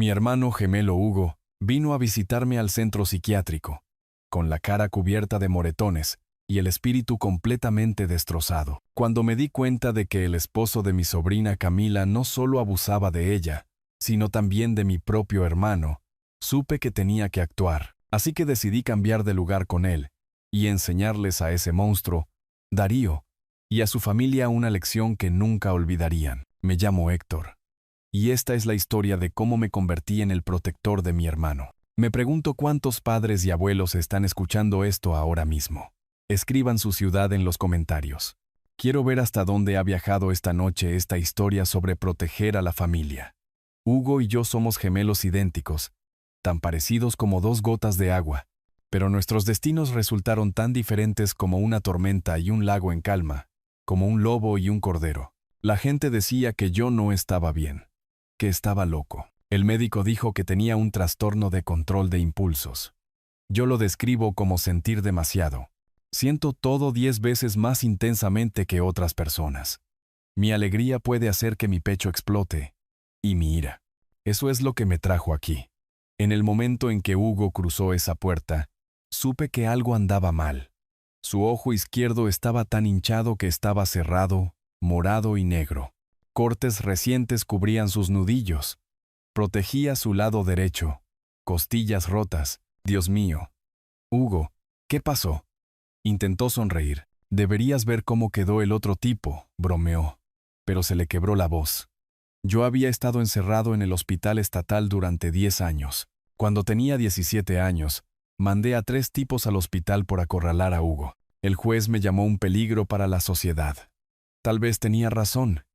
Mi hermano gemelo Hugo vino a visitarme al centro psiquiátrico, con la cara cubierta de moretones y el espíritu completamente destrozado. Cuando me di cuenta de que el esposo de mi sobrina Camila no solo abusaba de ella, sino también de mi propio hermano, supe que tenía que actuar. Así que decidí cambiar de lugar con él y enseñarles a ese monstruo, Darío, y a su familia una lección que nunca olvidarían. Me llamo Héctor. Y esta es la historia de cómo me convertí en el protector de mi hermano. Me pregunto cuántos padres y abuelos están escuchando esto ahora mismo. Escriban su ciudad en los comentarios. Quiero ver hasta dónde ha viajado esta noche esta historia sobre proteger a la familia. Hugo y yo somos gemelos idénticos, tan parecidos como dos gotas de agua, pero nuestros destinos resultaron tan diferentes como una tormenta y un lago en calma, como un lobo y un cordero. La gente decía que yo no estaba bien, que estaba loco. El médico dijo que tenía un trastorno de control de impulsos. Yo lo describo como sentir demasiado. Siento todo 10 veces más intensamente que otras personas. Mi alegría puede hacer que mi pecho explote, y mi ira. Eso es lo que me trajo aquí. En el momento en que Hugo cruzó esa puerta, supe que algo andaba mal. Su ojo izquierdo estaba tan hinchado que estaba cerrado, morado y negro. Cortes recientes cubrían sus nudillos. Protegía su lado derecho. Costillas rotas. Dios mío. Hugo, ¿qué pasó? Intentó sonreír. Deberías ver cómo quedó el otro tipo, bromeó. Pero se le quebró la voz. Yo había estado encerrado en el hospital estatal durante 10 años. Cuando tenía 17 años, mandé a 3 tipos al hospital por acorralar a Hugo. El juez me llamó un peligro para la sociedad. Tal vez tenía razón.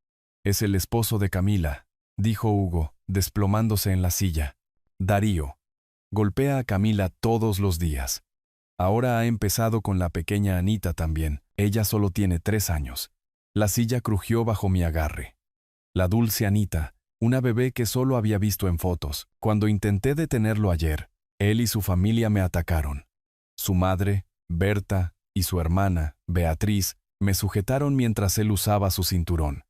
Es el esposo de Camila, dijo Hugo, desplomándose en la silla. Darío. Golpea a Camila todos los días. Ahora ha empezado con la pequeña Anita también. Ella solo tiene 3 años. La silla crujió bajo mi agarre. La dulce Anita, una bebé que solo había visto en fotos. Cuando intenté detenerlo ayer, él y su familia me atacaron. Su madre, Berta, y su hermana, Beatriz, me sujetaron mientras él usaba su cinturón.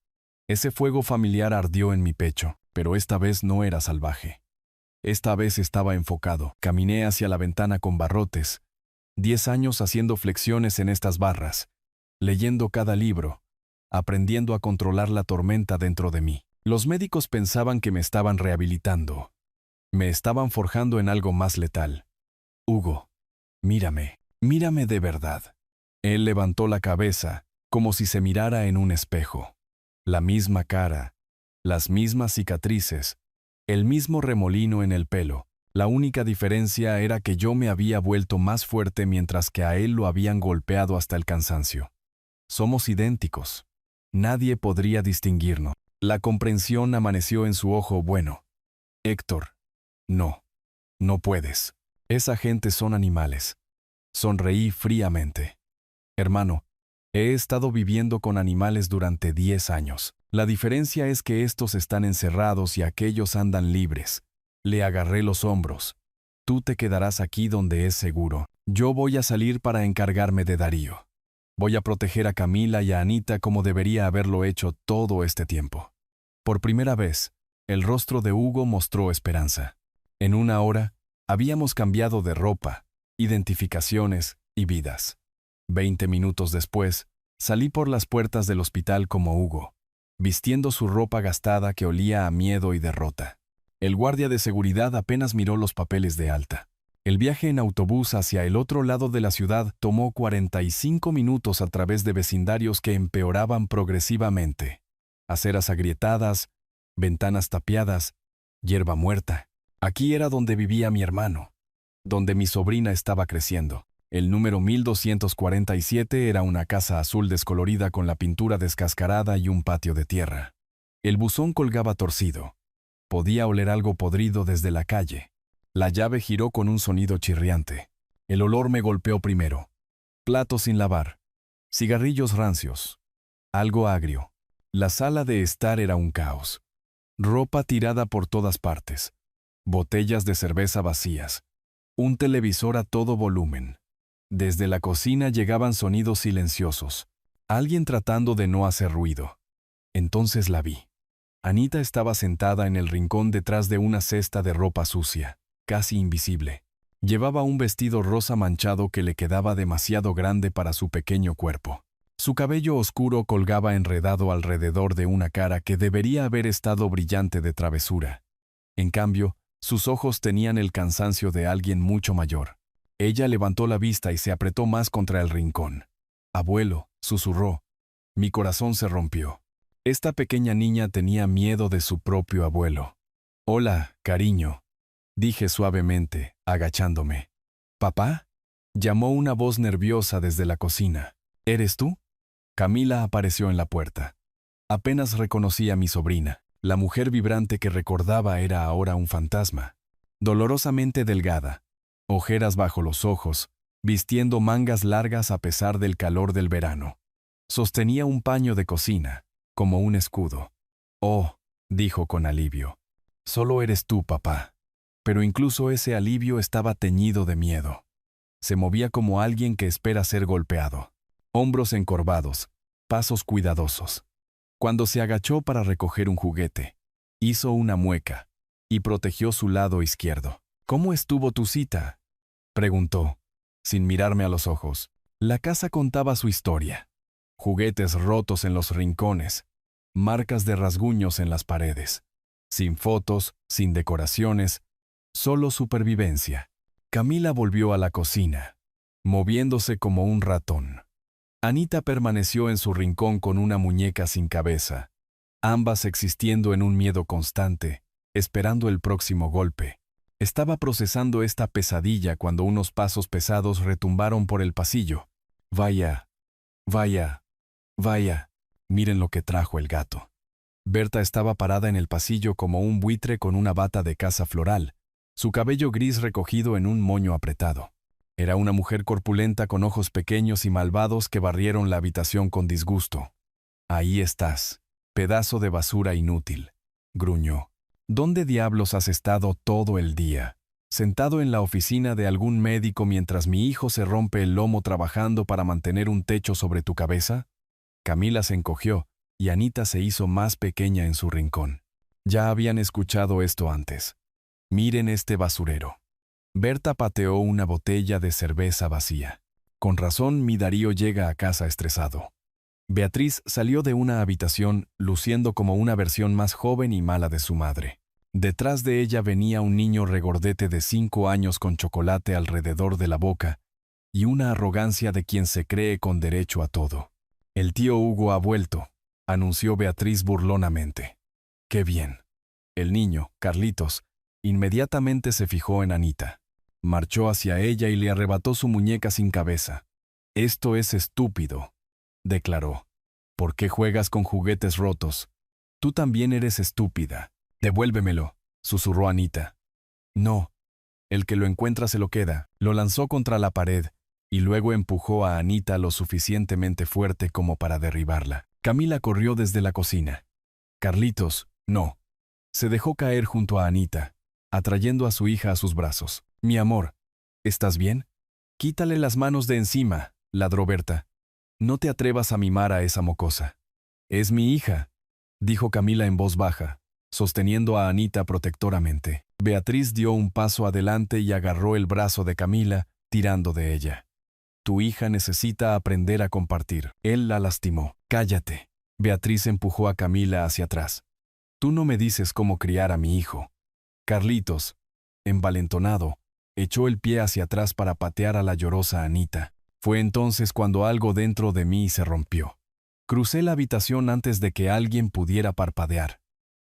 Ese fuego familiar ardió en mi pecho, pero esta vez no era salvaje. Esta vez estaba enfocado. Caminé hacia la ventana con barrotes. 10 años haciendo flexiones en estas barras, leyendo cada libro, aprendiendo a controlar la tormenta dentro de mí. Los médicos pensaban que me estaban rehabilitando. Me estaban forjando en algo más letal. Hugo, mírame, mírame de verdad. Él levantó la cabeza, como si se mirara en un espejo. La misma cara, las mismas cicatrices, el mismo remolino en el pelo. La única diferencia era que yo me había vuelto más fuerte mientras que a él lo habían golpeado hasta el cansancio. Somos idénticos. Nadie podría distinguirnos. La comprensión amaneció en su ojo bueno. Héctor, no, no puedes. Esa gente son animales. Sonreí fríamente. Hermano, he estado viviendo con animales durante 10 años. La diferencia es que estos están encerrados y aquellos andan libres. Le agarré los hombros. Tú te quedarás aquí donde es seguro. Yo voy a salir para encargarme de Darío. Voy a proteger a Camila y a Anita como debería haberlo hecho todo este tiempo. Por primera vez, el rostro de Hugo mostró esperanza. En una hora, habíamos cambiado de ropa, identificaciones y vidas. 20 minutos después, salí por las puertas del hospital como Hugo, vistiendo su ropa gastada que olía a miedo y derrota. El guardia de seguridad apenas miró los papeles de alta. El viaje en autobús hacia el otro lado de la ciudad tomó 45 minutos a través de vecindarios que empeoraban progresivamente. Aceras agrietadas, ventanas tapiadas, hierba muerta. Aquí era donde vivía mi hermano, donde mi sobrina estaba creciendo. El número 1247 era una casa azul descolorida con la pintura descascarada y un patio de tierra. El buzón colgaba torcido. Podía oler algo podrido desde la calle. La llave giró con un sonido chirriante. El olor me golpeó primero. Platos sin lavar. Cigarrillos rancios. Algo agrio. La sala de estar era un caos. Ropa tirada por todas partes. Botellas de cerveza vacías. Un televisor a todo volumen. Desde la cocina llegaban sonidos silenciosos. Alguien tratando de no hacer ruido. Entonces la vi. Anita estaba sentada en el rincón detrás de una cesta de ropa sucia, casi invisible. Llevaba un vestido rosa manchado que le quedaba demasiado grande para su pequeño cuerpo. Su cabello oscuro colgaba enredado alrededor de una cara que debería haber estado brillante de travesura. En cambio, sus ojos tenían el cansancio de alguien mucho mayor. Ella levantó la vista y se apretó más contra el rincón. «Abuelo», susurró. Mi corazón se rompió. Esta pequeña niña tenía miedo de su propio abuelo. «Hola, cariño», dije suavemente, agachándome. «¿Papá?», llamó una voz nerviosa desde la cocina. «¿Eres tú?». Camila apareció en la puerta. Apenas reconocí a mi sobrina. La mujer vibrante que recordaba era ahora un fantasma. Dolorosamente delgada, ojeras bajo los ojos, vistiendo mangas largas a pesar del calor del verano. Sostenía un paño de cocina, como un escudo. «Oh», dijo con alivio. «Solo eres tú, papá». Pero incluso ese alivio estaba teñido de miedo. Se movía como alguien que espera ser golpeado. Hombros encorvados, pasos cuidadosos. Cuando se agachó para recoger un juguete, hizo una mueca y protegió su lado izquierdo. «¿Cómo estuvo tu cita?», preguntó, sin mirarme a los ojos. La casa contaba su historia. Juguetes rotos en los rincones, marcas de rasguños en las paredes. Sin fotos, sin decoraciones, solo supervivencia. Camila volvió a la cocina, moviéndose como un ratón. Anita permaneció en su rincón con una muñeca sin cabeza, ambas existiendo en un miedo constante, esperando el próximo golpe. Estaba procesando esta pesadilla cuando unos pasos pesados retumbaron por el pasillo. «Vaya, vaya, vaya, miren lo que trajo el gato». Berta estaba parada en el pasillo como un buitre con una bata de caza floral, su cabello gris recogido en un moño apretado. Era una mujer corpulenta con ojos pequeños y malvados que barrieron la habitación con disgusto. «Ahí estás, pedazo de basura inútil», gruñó. «¿Dónde diablos has estado todo el día? ¿Sentado en la oficina de algún médico mientras mi hijo se rompe el lomo trabajando para mantener un techo sobre tu cabeza?» Camila se encogió y Anita se hizo más pequeña en su rincón. Ya habían escuchado esto antes. «Miren este basurero». Berta pateó una botella de cerveza vacía. «Con razón mi Darío llega a casa estresado». Beatriz salió de una habitación luciendo como una versión más joven y mala de su madre. Detrás de ella venía un niño regordete de 5 años con chocolate alrededor de la boca y una arrogancia de quien se cree con derecho a todo. «El tío Hugo ha vuelto», anunció Beatriz burlonamente. «Qué bien». El niño, Carlitos, inmediatamente se fijó en Anita. Marchó hacia ella y le arrebató su muñeca sin cabeza. «Esto es estúpido», declaró. «¿Por qué juegas con juguetes rotos? Tú también eres estúpida. Devuélvemelo», susurró Anita. «No. El que lo encuentra se lo queda». Lo lanzó contra la pared y luego empujó a Anita lo suficientemente fuerte como para derribarla. Camila corrió desde la cocina. «Carlitos, no». Se dejó caer junto a Anita, atrayendo a su hija a sus brazos. «Mi amor, ¿estás bien?». «Quítale las manos de encima», ladró Berta. «No te atrevas a mimar a esa mocosa». «Es mi hija», dijo Camila en voz baja, sosteniendo a Anita protectoramente. Beatriz dio un paso adelante y agarró el brazo de Camila, tirando de ella. «Tu hija necesita aprender a compartir». Él la lastimó. «Cállate». Beatriz empujó a Camila hacia atrás. «Tú no me dices cómo criar a mi hijo». Carlitos, envalentonado, echó el pie hacia atrás para patear a la llorosa Anita. Fue entonces cuando algo dentro de mí se rompió. Crucé la habitación antes de que alguien pudiera parpadear.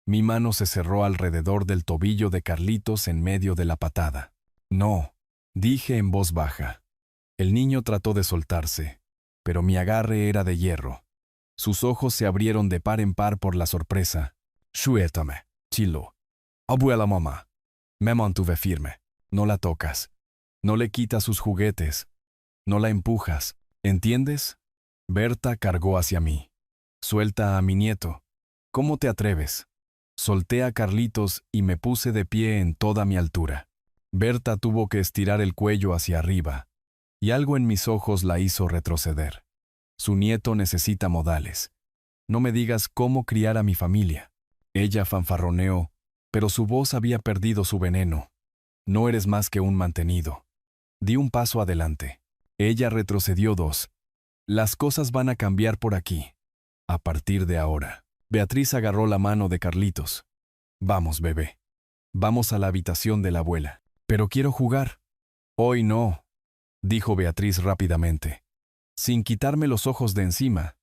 Mi mano se cerró alrededor del tobillo de Carlitos en medio de la patada. «No», dije en voz baja. El niño trató de soltarse, pero mi agarre era de hierro. Sus ojos se abrieron de par en par por la sorpresa. «Suéltame», chilló. «Abuela mamá». Me mantuve firme. «No la tocas. No le quitas sus juguetes. No la empujas. ¿Entiendes?». Berta cargó hacia mí. «Suelta a mi nieto. ¿Cómo te atreves?». Solté a Carlitos y me puse de pie en toda mi altura. Berta tuvo que estirar el cuello hacia arriba, y algo en mis ojos la hizo retroceder. Su nieto necesita modales. No me digas cómo criar a mi familia. Ella fanfarroneó, pero su voz había perdido su veneno. No eres más que un mantenido. Di un paso adelante. Ella retrocedió 2. Las cosas van a cambiar por aquí. A partir de ahora. Beatriz agarró la mano de Carlitos. Vamos, bebé. Vamos a la habitación de la abuela. Pero quiero jugar. Hoy no, dijo Beatriz rápidamente. Sin quitarme los ojos de encima.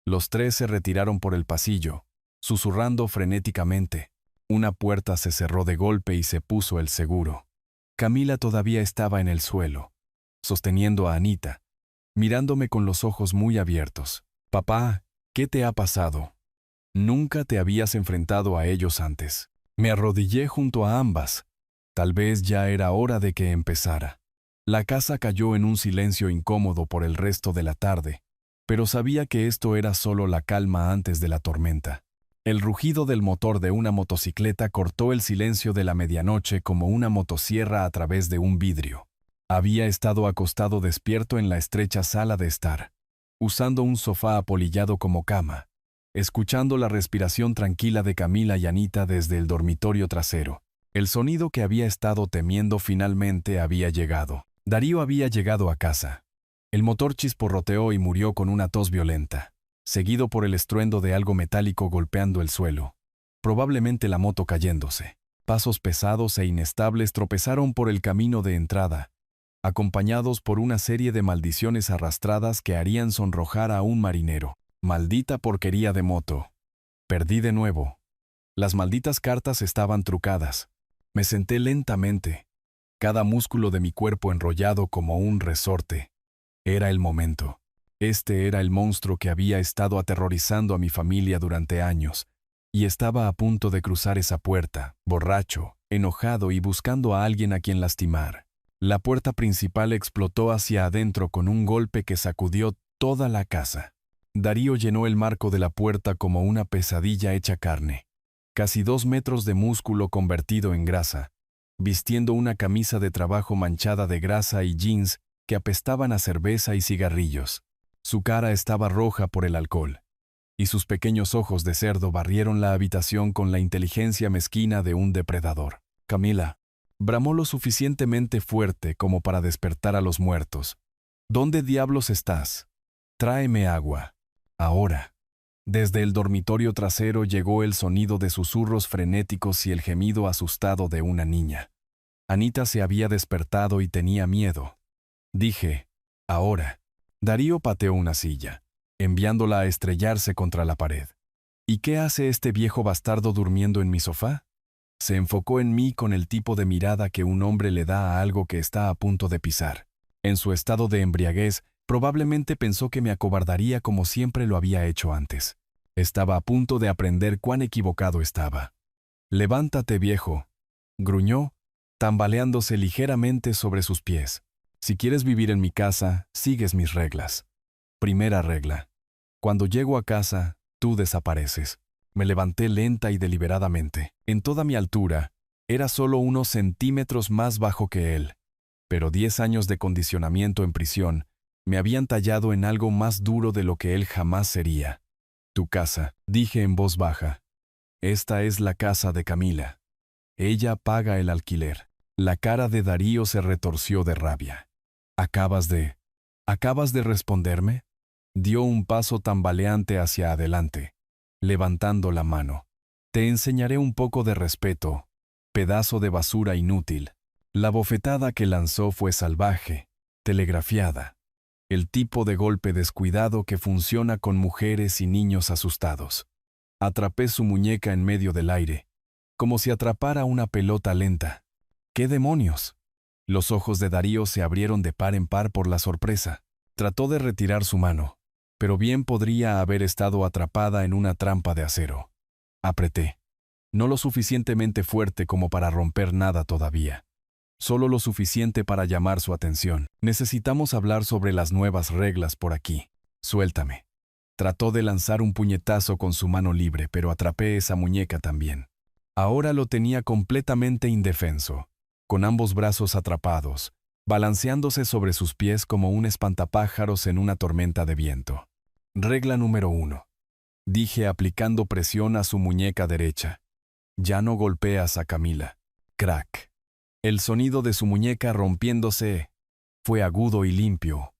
Los 3 se retiraron por el pasillo, susurrando frenéticamente. Una puerta se cerró de golpe y se puso el seguro. Camila todavía estaba en el suelo, sosteniendo a Anita, mirándome con los ojos muy abiertos. Papá, ¿qué te ha pasado? Nunca te habías enfrentado a ellos antes. Me arrodillé junto a ambas. Tal vez ya era hora de que empezara. La casa cayó en un silencio incómodo por el resto de la tarde, pero sabía que esto era solo la calma antes de la tormenta. El rugido del motor de una motocicleta cortó el silencio de la medianoche como una motosierra a través de un vidrio. Había estado acostado despierto en la estrecha sala de estar, usando un sofá apolillado como cama, escuchando la respiración tranquila de Camila y Anita desde el dormitorio trasero. El sonido que había estado temiendo finalmente había llegado. Darío había llegado a casa. El motor chisporroteó y murió con una tos violenta, seguido por el estruendo de algo metálico golpeando el suelo. Probablemente la moto cayéndose. Pasos pesados e inestables tropezaron por el camino de entrada, acompañados por una serie de maldiciones arrastradas que harían sonrojar a un marinero. Maldita porquería de moto. Perdí de nuevo. Las malditas cartas estaban trucadas. Me senté lentamente, cada músculo de mi cuerpo enrollado como un resorte. Era el momento. Este era el monstruo que había estado aterrorizando a mi familia durante años, y estaba a punto de cruzar esa puerta, borracho, enojado y buscando a alguien a quien lastimar. La puerta principal explotó hacia adentro con un golpe que sacudió toda la casa. Darío llenó el marco de la puerta como una pesadilla hecha carne. Casi 2 metros de músculo convertido en grasa, vistiendo una camisa de trabajo manchada de grasa y jeans que apestaban a cerveza y cigarrillos. Su cara estaba roja por el alcohol, y sus pequeños ojos de cerdo barrieron la habitación con la inteligencia mezquina de un depredador. Camila, bramó lo suficientemente fuerte como para despertar a los muertos. ¿Dónde diablos estás? Tráeme agua. Ahora. Desde el dormitorio trasero llegó el sonido de susurros frenéticos y el gemido asustado de una niña. Anita se había despertado y tenía miedo. Dije, ahora. Darío pateó una silla, enviándola a estrellarse contra la pared. ¿Y qué hace este viejo bastardo durmiendo en mi sofá? Se enfocó en mí con el tipo de mirada que un hombre le da a algo que está a punto de pisar. En su estado de embriaguez, probablemente pensó que me acobardaría como siempre lo había hecho antes. Estaba a punto de aprender cuán equivocado estaba. «Levántate, viejo», gruñó, tambaleándose ligeramente sobre sus pies. «Si quieres vivir en mi casa, sigues mis reglas. Primera regla. Cuando llego a casa, tú desapareces». Me levanté lenta y deliberadamente. En toda mi altura, era solo unos centímetros más bajo que él. Pero 10 años de condicionamiento en prisión me habían tallado en algo más duro de lo que él jamás sería. «Tu casa», dije en voz baja. «Esta es la casa de Camila. Ella paga el alquiler». La cara de Darío se retorció de rabia. ¿Acabas de responderme?» Dio un paso tambaleante hacia adelante, levantando la mano. «Te enseñaré un poco de respeto, pedazo de basura inútil». La bofetada que lanzó fue salvaje, telegrafiada. El tipo de golpe descuidado que funciona con mujeres y niños asustados. Atrapé su muñeca en medio del aire, como si atrapara una pelota lenta. ¿Qué demonios? Los ojos de Darío se abrieron de par en par por la sorpresa. Trató de retirar su mano, pero bien podría haber estado atrapada en una trampa de acero. Apreté. No lo suficientemente fuerte como para romper nada todavía. Solo lo suficiente para llamar su atención. «Necesitamos hablar sobre las nuevas reglas por aquí. Suéltame». Trató de lanzar un puñetazo con su mano libre, pero atrapé esa muñeca también. Ahora lo tenía completamente indefenso, con ambos brazos atrapados, balanceándose sobre sus pies como un espantapájaros en una tormenta de viento. Regla número 1. dije aplicando presión a su muñeca derecha. Ya no golpeas a Camila. Crack. El sonido de su muñeca rompiéndose fue agudo y limpio,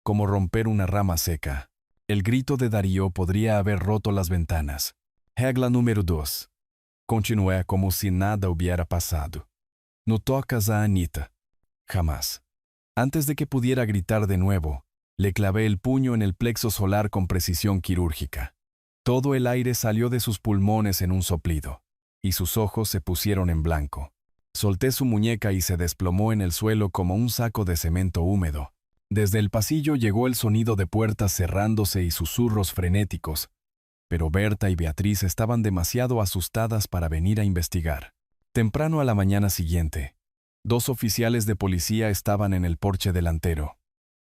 como romper una rama seca. El grito de Darío podría haber roto las ventanas. Regla número 2. Continué como si nada hubiera pasado. No tocas a Anita. Jamás. Antes de que pudiera gritar de nuevo, le clavé el puño en el plexo solar con precisión quirúrgica. Todo el aire salió de sus pulmones en un soplido, y sus ojos se pusieron en blanco. Solté su muñeca y se desplomó en el suelo como un saco de cemento húmedo. Desde el pasillo llegó el sonido de puertas cerrándose y susurros frenéticos, pero Berta y Beatriz estaban demasiado asustadas para venir a investigar. Temprano a la mañana siguiente, 2 oficiales de policía estaban en el porche delantero.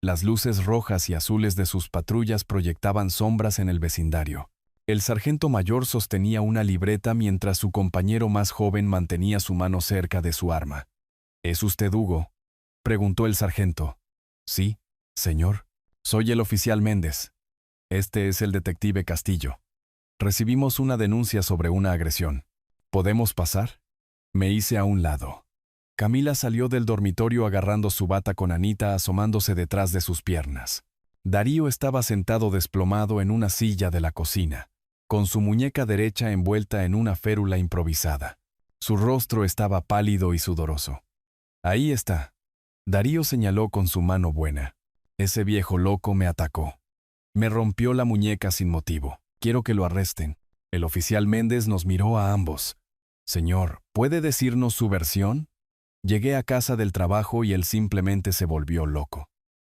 Las luces rojas y azules de sus patrullas proyectaban sombras en el vecindario. El sargento mayor sostenía una libreta mientras su compañero más joven mantenía su mano cerca de su arma. ¿Es usted Hugo?, preguntó el sargento. Sí, señor. Soy el oficial Méndez. Este es el detective Castillo. Recibimos una denuncia sobre una agresión. ¿Podemos pasar? Me hice a un lado. Camila salió del dormitorio agarrando su bata con Anita asomándose detrás de sus piernas. Darío estaba sentado desplomado en una silla de la cocina, con su muñeca derecha envuelta en una férula improvisada. Su rostro estaba pálido y sudoroso. Ahí está. Darío señaló con su mano buena. Ese viejo loco me atacó. Me rompió la muñeca sin motivo. Quiero que lo arresten. El oficial Méndez nos miró a ambos. Señor, ¿puede decirnos su versión? Llegué a casa del trabajo y él simplemente se volvió loco.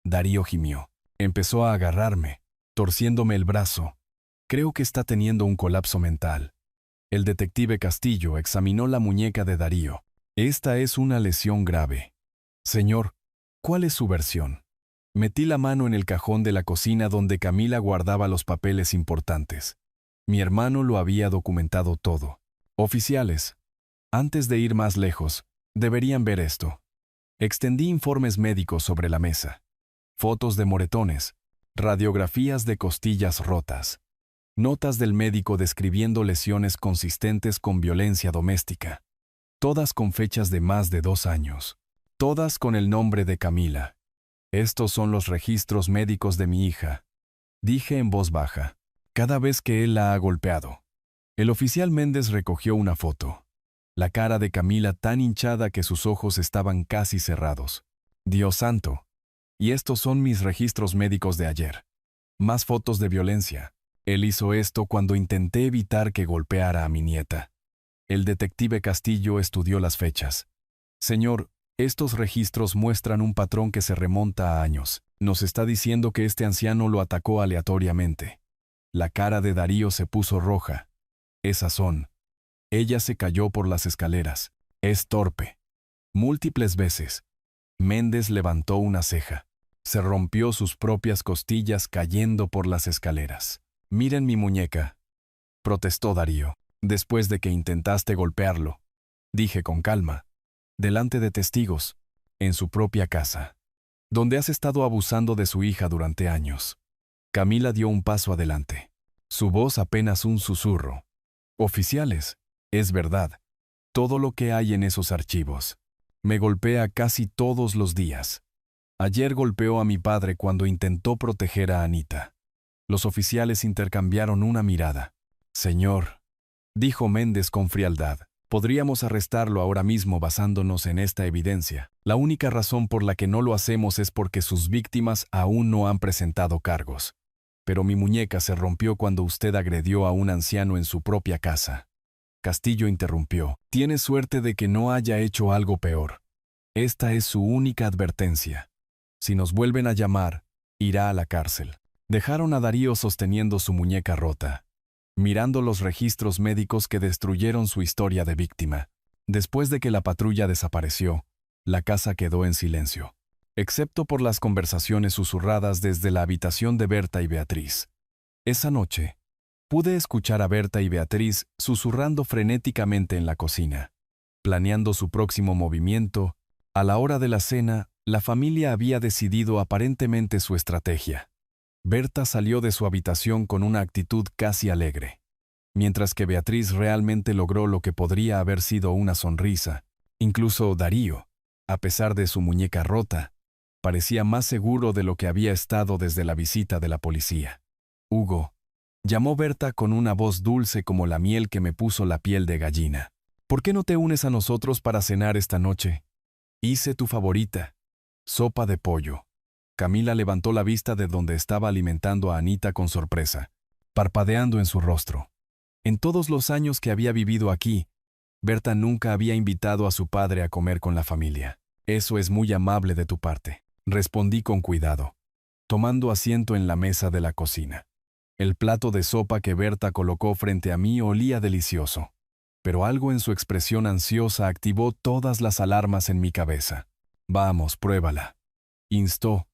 Darío gimió. Empezó a agarrarme, torciéndome el brazo. Creo que está teniendo un colapso mental. El detective Castillo examinó la muñeca de Darío. Esta es una lesión grave. Señor, ¿cuál es su versión? Metí la mano en el cajón de la cocina donde Camila guardaba los papeles importantes. Mi hermano lo había documentado todo. Oficiales, antes de ir más lejos, deberían ver esto. Extendí informes médicos sobre la mesa. Fotos de moretones, radiografías de costillas rotas. Notas del médico describiendo lesiones consistentes con violencia doméstica. Todas con fechas de más de 2 años. Todas con el nombre de Camila. Estos son los registros médicos de mi hija. Dije en voz baja, cada vez que él la ha golpeado. El oficial Méndez recogió una foto. La cara de Camila tan hinchada que sus ojos estaban casi cerrados. Dios santo. Y estos son mis registros médicos de ayer. Más fotos de violencia. Él hizo esto cuando intenté evitar que golpeara a mi nieta. El detective Castillo estudió las fechas. Señor, estos registros muestran un patrón que se remonta a años. Nos está diciendo que este anciano lo atacó aleatoriamente. La cara de Darío se puso roja. Esas son. Ella se cayó por las escaleras. Es torpe. Múltiples veces. Méndez levantó una ceja. Se rompió sus propias costillas cayendo por las escaleras. Miren mi muñeca, protestó Darío, después de que intentaste golpearlo. Dije con calma, delante de testigos, en su propia casa, donde has estado abusando de su hija durante años. Camila dio un paso adelante, su voz apenas un susurro. Oficiales, es verdad, todo lo que hay en esos archivos. Me golpea casi todos los días. Ayer golpeó a mi padre cuando intentó proteger a Anita. Los oficiales intercambiaron una mirada. Señor, dijo Méndez con frialdad, podríamos arrestarlo ahora mismo basándonos en esta evidencia. La única razón por la que no lo hacemos es porque sus víctimas aún no han presentado cargos. Pero mi muñeca se rompió cuando usted agredió a un anciano en su propia casa. Castillo interrumpió. Tiene suerte de que no haya hecho algo peor. Esta es su única advertencia. Si nos vuelven a llamar, irá a la cárcel. Dejaron a Darío sosteniendo su muñeca rota, mirando los registros médicos que destruyeron su historia de víctima. Después de que la patrulla desapareció, la casa quedó en silencio, excepto por las conversaciones susurradas desde la habitación de Berta y Beatriz. Esa noche, pude escuchar a Berta y Beatriz susurrando frenéticamente en la cocina, planeando su próximo movimiento. A la hora de la cena, la familia había decidido aparentemente su estrategia. Berta salió de su habitación con una actitud casi alegre, mientras que Beatriz realmente logró lo que podría haber sido una sonrisa. Incluso Darío, a pesar de su muñeca rota, parecía más seguro de lo que había estado desde la visita de la policía. «Hugo», llamó Berta con una voz dulce como la miel que me puso la piel de gallina. «¿Por qué no te unes a nosotros para cenar esta noche? Hice tu favorita, sopa de pollo». Camila levantó la vista de donde estaba alimentando a Anita con sorpresa, parpadeando en su rostro. En todos los años que había vivido aquí, Berta nunca había invitado a su padre a comer con la familia. «Eso es muy amable de tu parte», respondí con cuidado, tomando asiento en la mesa de la cocina. El plato de sopa que Berta colocó frente a mí olía delicioso, pero algo en su expresión ansiosa activó todas las alarmas en mi cabeza. «Vamos, pruébala», instó,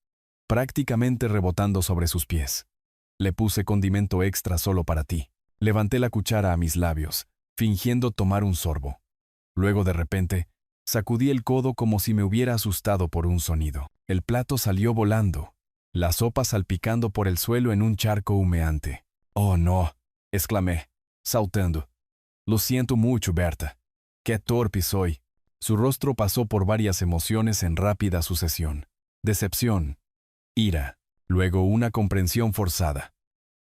prácticamente rebotando sobre sus pies. «Le puse condimento extra solo para ti». Levanté la cuchara a mis labios, fingiendo tomar un sorbo. Luego, de repente, sacudí el codo como si me hubiera asustado por un sonido. El plato salió volando, la sopa salpicando por el suelo en un charco humeante. «Oh, no», exclamé, saltando. «Lo siento mucho, Berta. Qué torpe soy». Su rostro pasó por varias emociones en rápida sucesión. Decepción, ira, luego una comprensión forzada.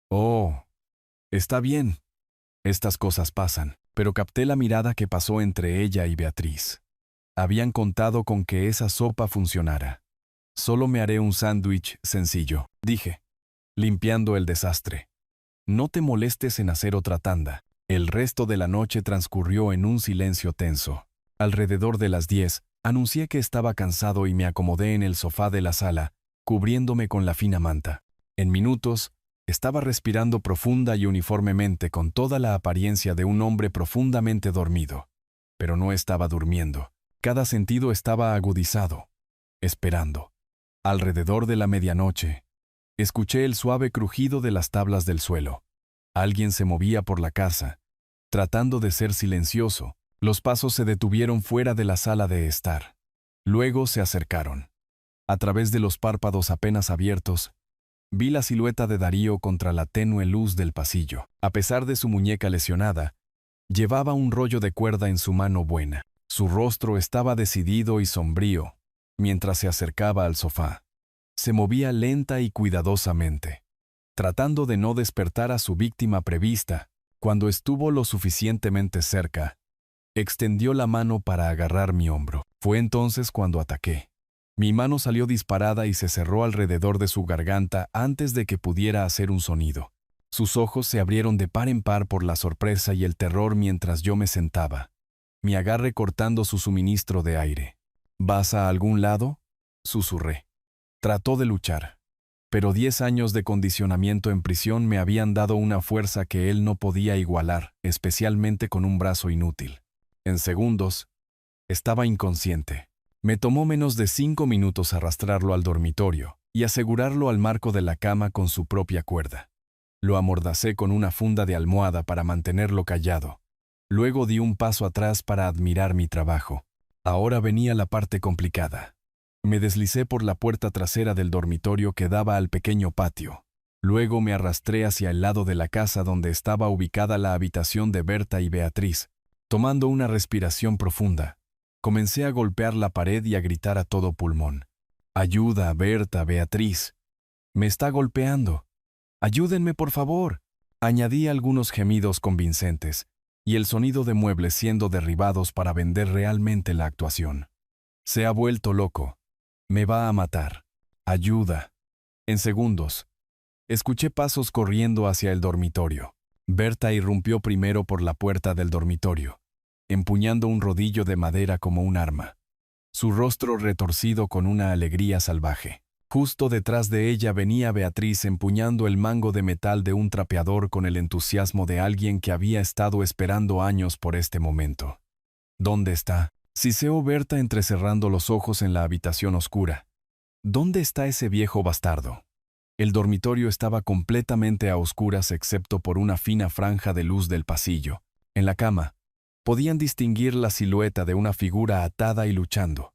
«Oh, está bien. Estas cosas pasan», pero capté la mirada que pasó entre ella y Beatriz. Habían contado con que esa sopa funcionara. «Solo me haré un sándwich sencillo», dije, limpiando el desastre. «No te molestes en hacer otra tanda». El resto de la noche transcurrió en un silencio tenso. Alrededor de las 10, anuncié que estaba cansado y me acomodé en el sofá de la sala, cubriéndome con la fina manta. En minutos, estaba respirando profunda y uniformemente con toda la apariencia de un hombre profundamente dormido. Pero no estaba durmiendo. Cada sentido estaba agudizado, esperando. Alrededor de la medianoche, escuché el suave crujido de las tablas del suelo. Alguien se movía por la casa, tratando de ser silencioso. Los pasos se detuvieron fuera de la sala de estar. Luego se acercaron. A través de los párpados apenas abiertos, vi la silueta de Darío contra la tenue luz del pasillo. A pesar de su muñeca lesionada, llevaba un rollo de cuerda en su mano buena. Su rostro estaba decidido y sombrío, mientras se acercaba al sofá. Se movía lenta y cuidadosamente, tratando de no despertar a su víctima prevista. Cuando estuvo lo suficientemente cerca, extendió la mano para agarrar mi hombro. Fue entonces cuando ataqué. Mi mano salió disparada y se cerró alrededor de su garganta antes de que pudiera hacer un sonido. Sus ojos se abrieron de par en par por la sorpresa y el terror mientras yo me sentaba, mi agarre cortando su suministro de aire. «¿Vas a algún lado?», susurré. Trató de luchar, pero 10 años de condicionamiento en prisión me habían dado una fuerza que él no podía igualar, especialmente con un brazo inútil. En segundos, estaba inconsciente. Me tomó menos de 5 minutos arrastrarlo al dormitorio y asegurarlo al marco de la cama con su propia cuerda. Lo amordacé con una funda de almohada para mantenerlo callado. Luego di un paso atrás para admirar mi trabajo. Ahora venía la parte complicada. Me deslicé por la puerta trasera del dormitorio que daba al pequeño patio. Luego me arrastré hacia el lado de la casa donde estaba ubicada la habitación de Berta y Beatriz. Tomando una respiración profunda, comencé a golpear la pared y a gritar a todo pulmón. «Ayuda, Berta, Beatriz. Me está golpeando. Ayúdenme, por favor». Añadí algunos gemidos convincentes y el sonido de muebles siendo derribados para vender realmente la actuación. «Se ha vuelto loco. Me va a matar. Ayuda». En segundos, escuché pasos corriendo hacia el dormitorio. Berta irrumpió primero por la puerta del dormitorio, empuñando un rodillo de madera como un arma, su rostro retorcido con una alegría salvaje. Justo detrás de ella venía Beatriz empuñando el mango de metal de un trapeador con el entusiasmo de alguien que había estado esperando años por este momento. «¿Dónde está?», siseó Berta entrecerrando los ojos en la habitación oscura. «¿Dónde está ese viejo bastardo?». El dormitorio estaba completamente a oscuras excepto por una fina franja de luz del pasillo. En la cama, podían distinguir la silueta de una figura atada y luchando.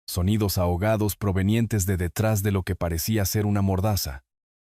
Sonidos ahogados provenientes de detrás de lo que parecía ser una mordaza.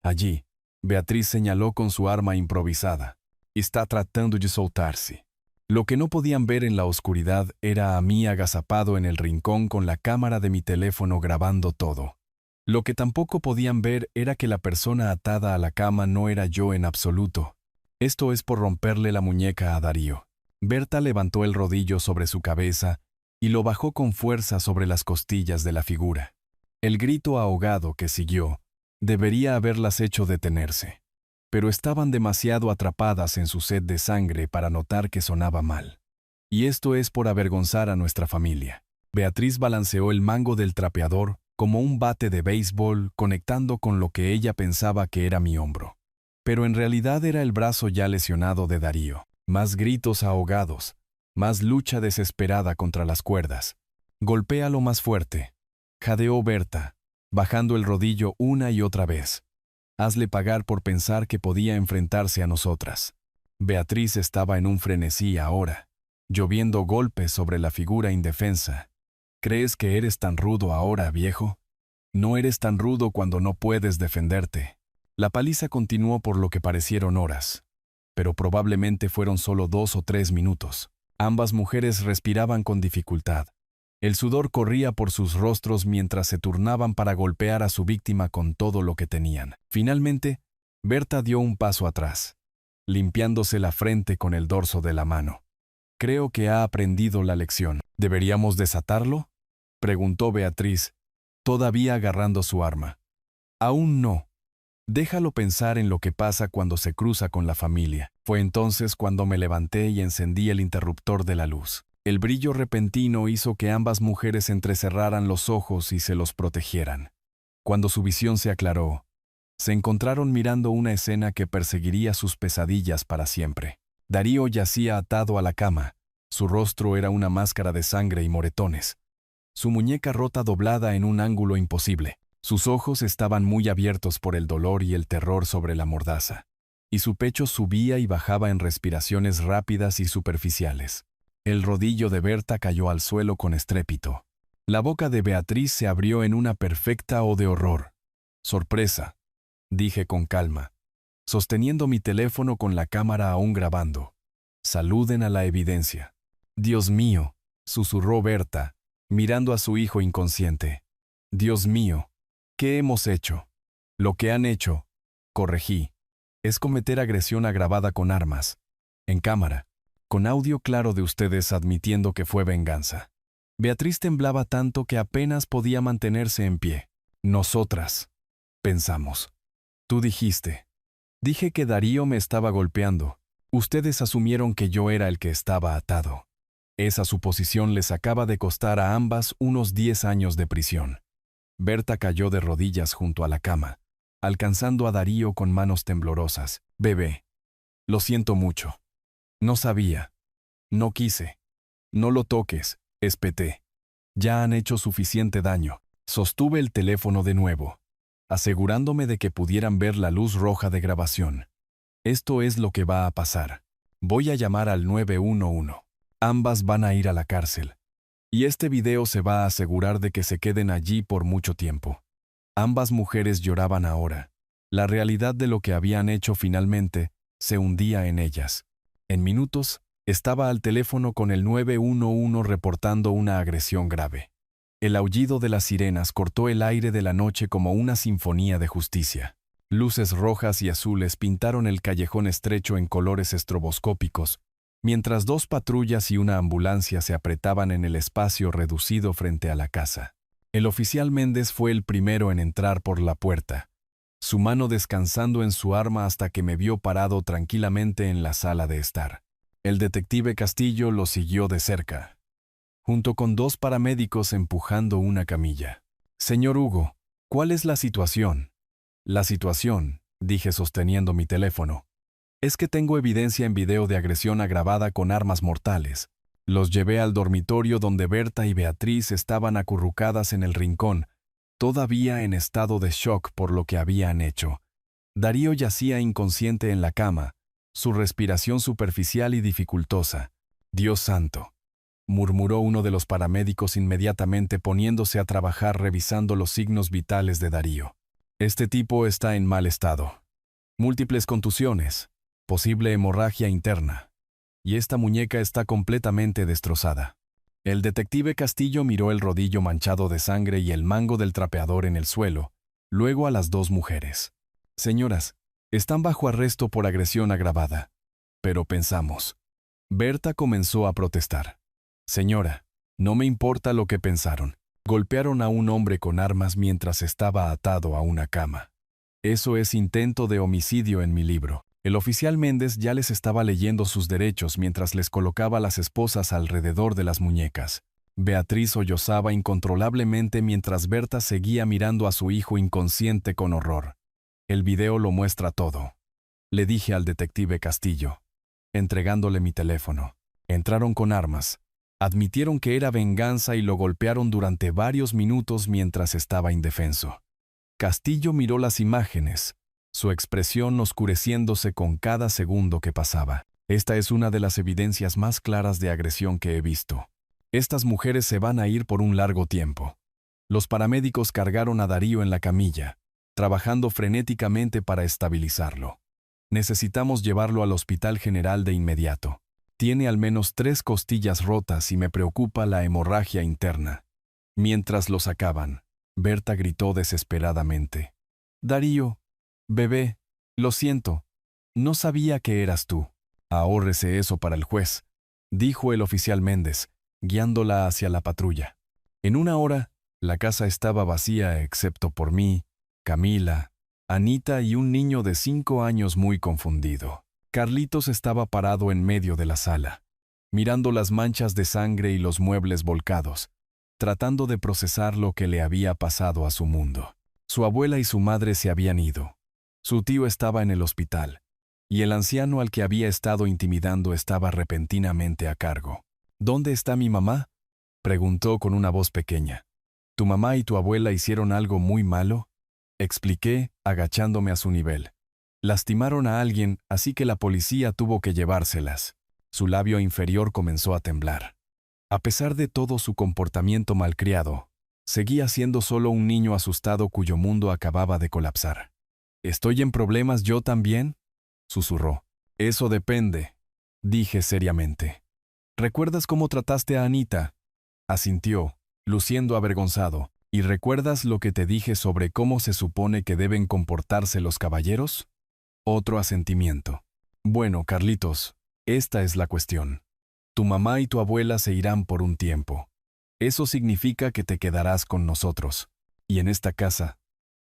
Allí, Beatriz señaló con su arma improvisada. Está tratando de soltarse. Lo que no podían ver en la oscuridad era a mí agazapado en el rincón con la cámara de mi teléfono grabando todo. Lo que tampoco podían ver era que la persona atada a la cama no era yo en absoluto. Esto es por romperle la muñeca a Darío. Berta levantó el rodillo sobre su cabeza y lo bajó con fuerza sobre las costillas de la figura. El grito ahogado que siguió debería haberlas hecho detenerse, pero estaban demasiado atrapadas en su sed de sangre para notar que sonaba mal. Y esto es por avergonzar a nuestra familia. Beatriz balanceó el mango del trapeador como un bate de béisbol conectando con lo que ella pensaba que era mi hombro. Pero en realidad era el brazo ya lesionado de Darío. Más gritos ahogados, más lucha desesperada contra las cuerdas. Golpéalo más fuerte, jadeó Berta, bajando el rodillo una y otra vez. Hazle pagar por pensar que podía enfrentarse a nosotras. Beatriz estaba en un frenesí ahora, lloviendo golpes sobre la figura indefensa. ¿Crees que eres tan rudo ahora, viejo? No eres tan rudo cuando no puedes defenderte. La paliza continuó por lo que parecieron horas, pero probablemente fueron solo 2 o 3 minutos. Ambas mujeres respiraban con dificultad. El sudor corría por sus rostros mientras se turnaban para golpear a su víctima con todo lo que tenían. Finalmente, Berta dio un paso atrás, limpiándose la frente con el dorso de la mano. Creo que ha aprendido la lección. ¿Deberíamos desatarlo?, preguntó Beatriz, todavía agarrando su arma. Aún no. Déjalo pensar en lo que pasa cuando se cruza con la familia. Fue entonces cuando me levanté y encendí el interruptor de la luz. El brillo repentino hizo que ambas mujeres entrecerraran los ojos y se los protegieran. Cuando su visión se aclaró, se encontraron mirando una escena que perseguiría sus pesadillas para siempre. Darío yacía atado a la cama. Su rostro era una máscara de sangre y moretones. Su muñeca rota doblada en un ángulo imposible. Sus ojos estaban muy abiertos por el dolor y el terror sobre la mordaza, y su pecho subía y bajaba en respiraciones rápidas y superficiales. El rodillo de Berta cayó al suelo con estrépito. La boca de Beatriz se abrió en una perfecta O de horror. «Sorpresa», dije con calma, sosteniendo mi teléfono con la cámara aún grabando. «Saluden a la evidencia». «Dios mío», susurró Berta, mirando a su hijo inconsciente. «Dios mío, ¿qué hemos hecho?» «Lo que han hecho», corregí, «es cometer agresión agravada con armas, en cámara, con audio claro de ustedes admitiendo que fue venganza». Beatriz temblaba tanto que apenas podía mantenerse en pie. «Nosotras», pensamos. «Tú dijiste». «Dije que Darío me estaba golpeando. Ustedes asumieron que yo era el que estaba atado». Esa suposición les acaba de costar a ambas unos 10 años de prisión. Berta cayó de rodillas junto a la cama, alcanzando a Darío con manos temblorosas. «Bebé, lo siento mucho. No sabía. No quise. No lo toques», espeté. «Ya han hecho suficiente daño». Sostuve el teléfono de nuevo, asegurándome de que pudieran ver la luz roja de grabación. «Esto es lo que va a pasar. Voy a llamar al 911. Ambas van a ir a la cárcel. Y este video se va a asegurar de que se queden allí por mucho tiempo». Ambas mujeres lloraban ahora. La realidad de lo que habían hecho finalmente se hundía en ellas. En minutos, estaba al teléfono con el 911 reportando una agresión grave. El aullido de las sirenas cortó el aire de la noche como una sinfonía de justicia. Luces rojas y azules pintaron el callejón estrecho en colores estroboscópicos, mientras 2 patrullas y una ambulancia se apretaban en el espacio reducido frente a la casa. El oficial Méndez fue el primero en entrar por la puerta, su mano descansando en su arma hasta que me vio parado tranquilamente en la sala de estar. El detective Castillo lo siguió de cerca, junto con 2 paramédicos empujando una camilla. «Señor Hugo, ¿cuál es la situación?» «La situación», dije sosteniendo mi teléfono, «es que tengo evidencia en video de agresión agravada con armas mortales». Los llevé al dormitorio donde Berta y Beatriz estaban acurrucadas en el rincón, todavía en estado de shock por lo que habían hecho. Darío yacía inconsciente en la cama, su respiración superficial y dificultosa. «Dios santo», murmuró uno de los paramédicos inmediatamente poniéndose a trabajar revisando los signos vitales de Darío. «Este tipo está en mal estado». múltiples contusiones, posible hemorragia interna. Y esta muñeca está completamente destrozada. El detective Castillo miró el rodillo manchado de sangre y el mango del trapeador en el suelo, luego a las dos mujeres. Señoras, están bajo arresto por agresión agravada. Pero pensamos. Berta comenzó a protestar. Señora, no me importa lo que pensaron. Golpearon a un hombre con armas mientras estaba atado a una cama. Eso es intento de homicidio en mi libro. El oficial Méndez ya les estaba leyendo sus derechos mientras les colocaba las esposas alrededor de las muñecas. Beatriz sollozaba incontrolablemente mientras Berta seguía mirando a su hijo inconsciente con horror. El video lo muestra todo. Le dije al detective Castillo, entregándole mi teléfono. Entraron con armas. Admitieron que era venganza y lo golpearon durante varios minutos mientras estaba indefenso. Castillo miró las imágenes, su expresión oscureciéndose con cada segundo que pasaba. Esta es una de las evidencias más claras de agresión que he visto. Estas mujeres se van a ir por un largo tiempo. Los paramédicos cargaron a Darío en la camilla, trabajando frenéticamente para estabilizarlo. Necesitamos llevarlo al Hospital General de inmediato. Tiene al menos 3 costillas rotas y me preocupa la hemorragia interna. Mientras lo sacaban, Berta gritó desesperadamente. Darío, bebé, lo siento. No sabía que eras tú. Ahórrese eso para el juez, dijo el oficial Méndez, guiándola hacia la patrulla. En 1 hora, la casa estaba vacía excepto por mí, Camila, Anita y un niño de 5 años muy confundido. Carlitos estaba parado en medio de la sala, mirando las manchas de sangre y los muebles volcados, tratando de procesar lo que le había pasado a su mundo. Su abuela y su madre se habían ido. Su tío estaba en el hospital, y el anciano al que había estado intimidando estaba repentinamente a cargo. ¿Dónde está mi mamá?, preguntó con una voz pequeña. ¿Tu mamá y tu abuela hicieron algo muy malo?, expliqué, agachándome a su nivel. Lastimaron a alguien, así que la policía tuvo que llevárselas. Su labio inferior comenzó a temblar. A pesar de todo su comportamiento malcriado, seguía siendo solo un niño asustado cuyo mundo acababa de colapsar. ¿Estoy en problemas yo también?, susurró. Eso depende, dije seriamente. ¿Recuerdas cómo trataste a Anita?, asintió, luciendo avergonzado. ¿Y recuerdas lo que te dije sobre cómo se supone que deben comportarse los caballeros? Otro asentimiento. Bueno, Carlitos, esta es la cuestión. Tu mamá y tu abuela se irán por un tiempo. Eso significa que te quedarás con nosotros. Y en esta casa,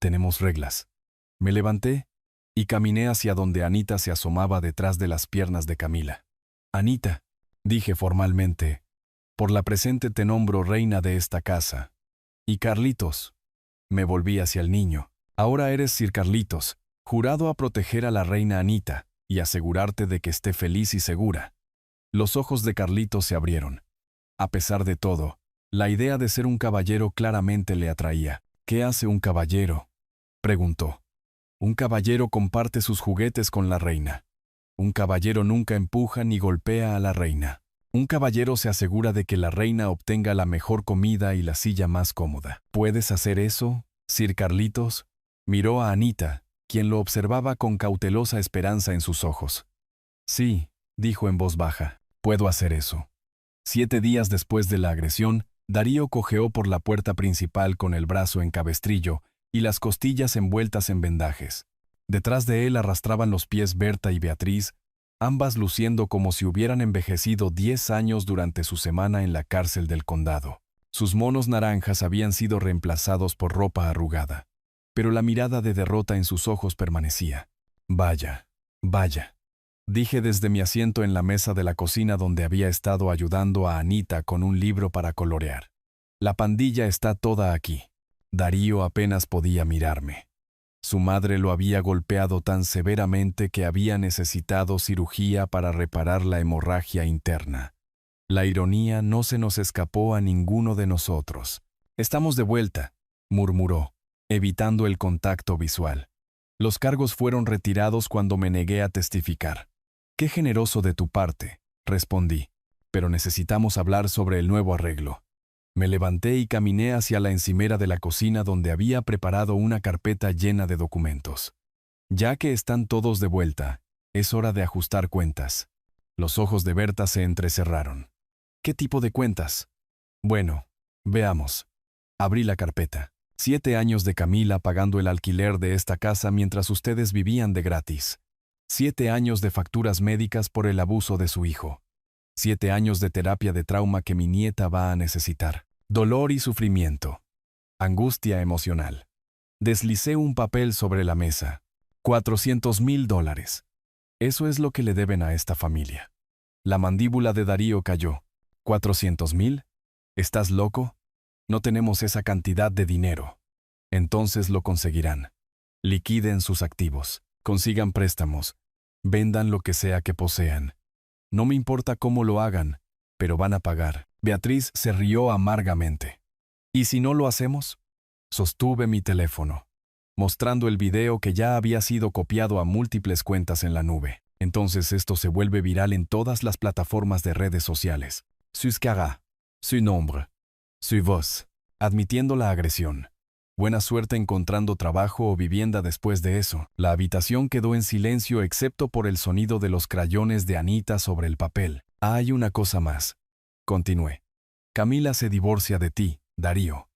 tenemos reglas. Me levanté y caminé hacia donde Anita se asomaba detrás de las piernas de Camila. Anita, dije formalmente, por la presente te nombro reina de esta casa. Y Carlitos, me volví hacia el niño. Ahora eres Sir Carlitos, jurado a proteger a la reina Anita y asegurarte de que esté feliz y segura. Los ojos de Carlitos se abrieron. A pesar de todo, la idea de ser un caballero claramente le atraía. ¿Qué hace un caballero?, preguntó. Un caballero comparte sus juguetes con la reina. Un caballero nunca empuja ni golpea a la reina. Un caballero se asegura de que la reina obtenga la mejor comida y la silla más cómoda. ¿Puedes hacer eso, Sir Carlitos?, miró a Anita, quien lo observaba con cautelosa esperanza en sus ojos. Sí, dijo en voz baja, puedo hacer eso. 7 días después de la agresión, Darío cojeó por la puerta principal con el brazo en cabestrillo y las costillas envueltas en vendajes. Detrás de él arrastraban los pies Berta y Beatriz, ambas luciendo como si hubieran envejecido 10 años durante su semana en la cárcel del condado. Sus monos naranjas habían sido reemplazados por ropa arrugada, pero la mirada de derrota en sus ojos permanecía. Vaya, vaya, dije desde mi asiento en la mesa de la cocina donde había estado ayudando a Anita con un libro para colorear. La pandilla está toda aquí. Darío apenas podía mirarme. Su madre lo había golpeado tan severamente que había necesitado cirugía para reparar la hemorragia interna. La ironía no se nos escapó a ninguno de nosotros. Estamos de vuelta, murmuró, evitando el contacto visual. Los cargos fueron retirados cuando me negué a testificar. Qué generoso de tu parte, respondí, pero necesitamos hablar sobre el nuevo arreglo. Me levanté y caminé hacia la encimera de la cocina donde había preparado una carpeta llena de documentos. Ya que están todos de vuelta, es hora de ajustar cuentas. Los ojos de Berta se entrecerraron. ¿Qué tipo de cuentas? Bueno, veamos. Abrí la carpeta. 7 años de Camila pagando el alquiler de esta casa mientras ustedes vivían de gratis. 7 años de facturas médicas por el abuso de su hijo. 7 años de terapia de trauma que mi nieta va a necesitar. Dolor y sufrimiento. Angustia emocional. Deslicé un papel sobre la mesa. $400,000. Eso es lo que le deben a esta familia. La mandíbula de Darío cayó. ¿400,000? ¿Estás loco? No tenemos esa cantidad de dinero. Entonces lo conseguirán. Liquiden sus activos, consigan préstamos, vendan lo que sea que posean. No me importa cómo lo hagan, pero van a pagar. Beatriz se rió amargamente. ¿Y si no lo hacemos? Sostuve mi teléfono, mostrando el video que ya había sido copiado a múltiples cuentas en la nube. Entonces esto se vuelve viral en todas las plataformas de redes sociales. Sus caras, su nombre, su voz, admitiendo la agresión. Buena suerte encontrando trabajo o vivienda después de eso. La habitación quedó en silencio excepto por el sonido de los crayones de Anita sobre el papel. Hay una cosa más. Continué. Camila se divorcia de ti, Darío.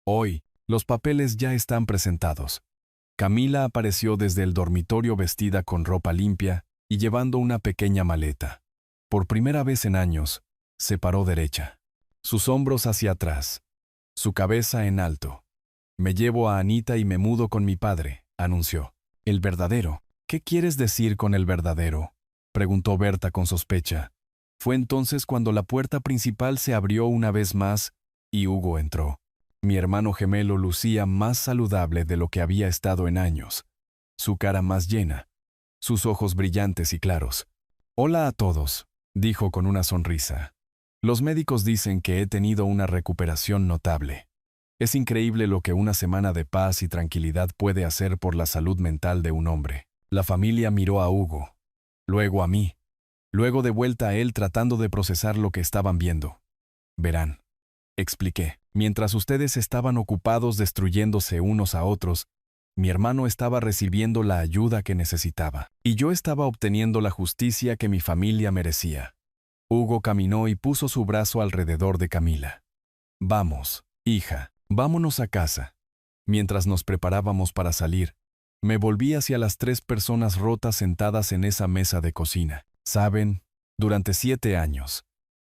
Hoy, los papeles ya están presentados. Camila apareció desde el dormitorio vestida con ropa limpia y llevando una pequeña maleta. Por primera vez en años, se paró derecha. Sus hombros hacia atrás. Su cabeza en alto. Me llevo a Anita y me mudo con mi padre, anunció. ¿El verdadero? ¿Qué quieres decir con el verdadero?, preguntó Berta con sospecha. Fue entonces cuando la puerta principal se abrió una vez más y Hugo entró. Mi hermano gemelo lucía más saludable de lo que había estado en años. Su cara más llena, sus ojos brillantes y claros. Hola a todos, dijo con una sonrisa. Los médicos dicen que he tenido una recuperación notable. Es increíble lo que una semana de paz y tranquilidad puede hacer por la salud mental de un hombre. La familia miró a Hugo, luego a mí, luego de vuelta a él tratando de procesar lo que estaban viendo. Verán, expliqué, mientras ustedes estaban ocupados destruyéndose unos a otros, mi hermano estaba recibiendo la ayuda que necesitaba, y yo estaba obteniendo la justicia que mi familia merecía. Hugo caminó y puso su brazo alrededor de Camila. Vamos, hija. Vámonos a casa. Mientras nos preparábamos para salir, me volví hacia las 3 personas rotas sentadas en esa mesa de cocina. Saben, durante 7 años,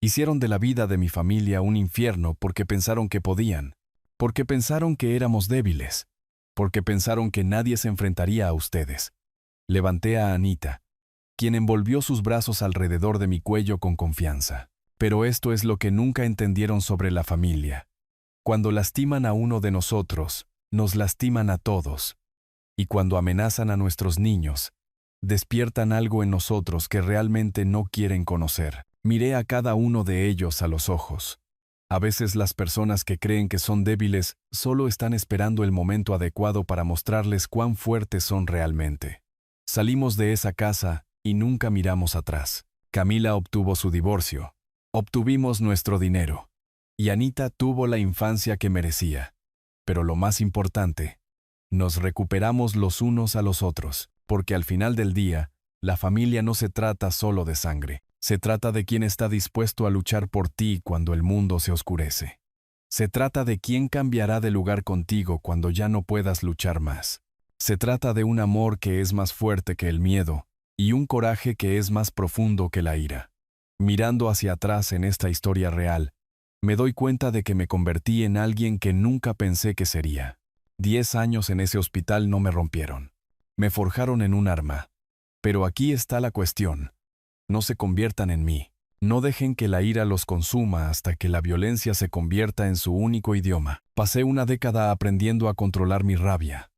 hicieron de la vida de mi familia un infierno porque pensaron que podían, porque pensaron que éramos débiles, porque pensaron que nadie se enfrentaría a ustedes. Levanté a Anita, quien envolvió sus brazos alrededor de mi cuello con confianza. Pero esto es lo que nunca entendieron sobre la familia. Cuando lastiman a uno de nosotros, nos lastiman a todos. Y cuando amenazan a nuestros niños, despiertan algo en nosotros que realmente no quieren conocer. Miré a cada uno de ellos a los ojos. A veces las personas que creen que son débiles solo están esperando el momento adecuado para mostrarles cuán fuertes son realmente. Salimos de esa casa y nunca miramos atrás. Camila obtuvo su divorcio. Obtuvimos nuestro dinero. Y Anita tuvo la infancia que merecía. Pero lo más importante, nos recuperamos los unos a los otros, porque al final del día, la familia no se trata solo de sangre. Se trata de quién está dispuesto a luchar por ti cuando el mundo se oscurece. Se trata de quién cambiará de lugar contigo cuando ya no puedas luchar más. Se trata de un amor que es más fuerte que el miedo y un coraje que es más profundo que la ira. Mirando hacia atrás en esta historia real, me doy cuenta de que me convertí en alguien que nunca pensé que sería. 10 años en ese hospital no me rompieron. Me forjaron en un arma. Pero aquí está la cuestión. No se conviertan en mí. No dejen que la ira los consuma hasta que la violencia se convierta en su único idioma. Pasé una década aprendiendo a controlar mi rabia.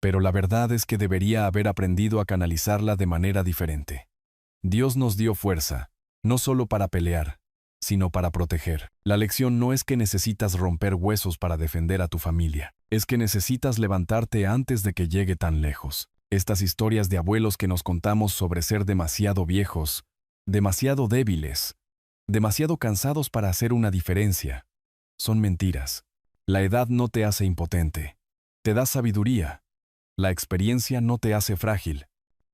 Pero la verdad es que debería haber aprendido a canalizarla de manera diferente. Dios nos dio fuerza, no solo para pelear, sino para proteger. La lección no es que necesitas romper huesos para defender a tu familia, es que necesitas levantarte antes de que llegue tan lejos. Estas historias de abuelos que nos contamos sobre ser demasiado viejos, demasiado débiles, demasiado cansados para hacer una diferencia, son mentiras. La edad no te hace impotente, te da sabiduría. La experiencia no te hace frágil,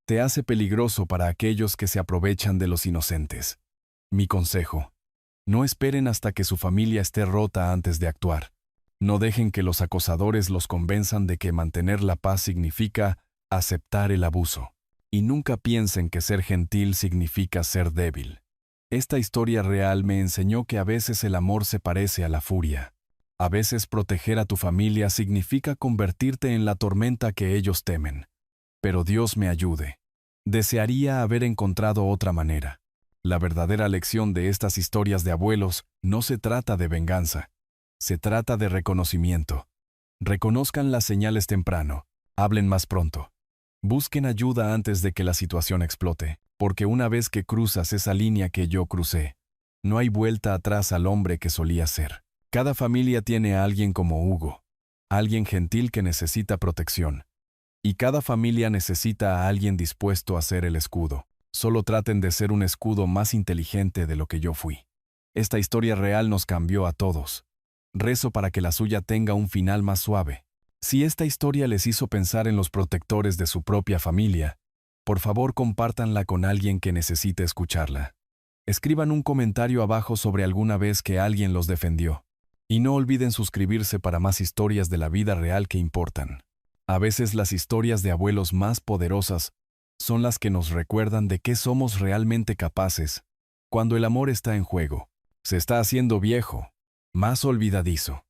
te hace peligroso para aquellos que se aprovechan de los inocentes. Mi consejo: no esperen hasta que su familia esté rota antes de actuar. No dejen que los acosadores los convenzan de que mantener la paz significa aceptar el abuso. Y nunca piensen que ser gentil significa ser débil. Esta historia real me enseñó que a veces el amor se parece a la furia. A veces proteger a tu familia significa convertirte en la tormenta que ellos temen. Pero Dios me ayude. Desearía haber encontrado otra manera. La verdadera lección de estas historias de abuelos no se trata de venganza. Se trata de reconocimiento. Reconozcan las señales temprano. Hablen más pronto. Busquen ayuda antes de que la situación explote, porque una vez que cruzas esa línea que yo crucé, no hay vuelta atrás al hombre que solía ser. Cada familia tiene a alguien como Hugo, alguien gentil que necesita protección. Y cada familia necesita a alguien dispuesto a ser el escudo. Solo traten de ser un escudo más inteligente de lo que yo fui. Esta historia real nos cambió a todos. Rezo para que la suya tenga un final más suave. Si esta historia les hizo pensar en los protectores de su propia familia, por favor compártanla con alguien que necesite escucharla. Escriban un comentario abajo sobre alguna vez que alguien los defendió. Y no olviden suscribirse para más historias de la vida real que importan. A veces las historias de abuelos más poderosas son las que nos recuerdan de qué somos realmente capaces cuando el amor está en juego. Se está haciendo viejo, más olvidadizo.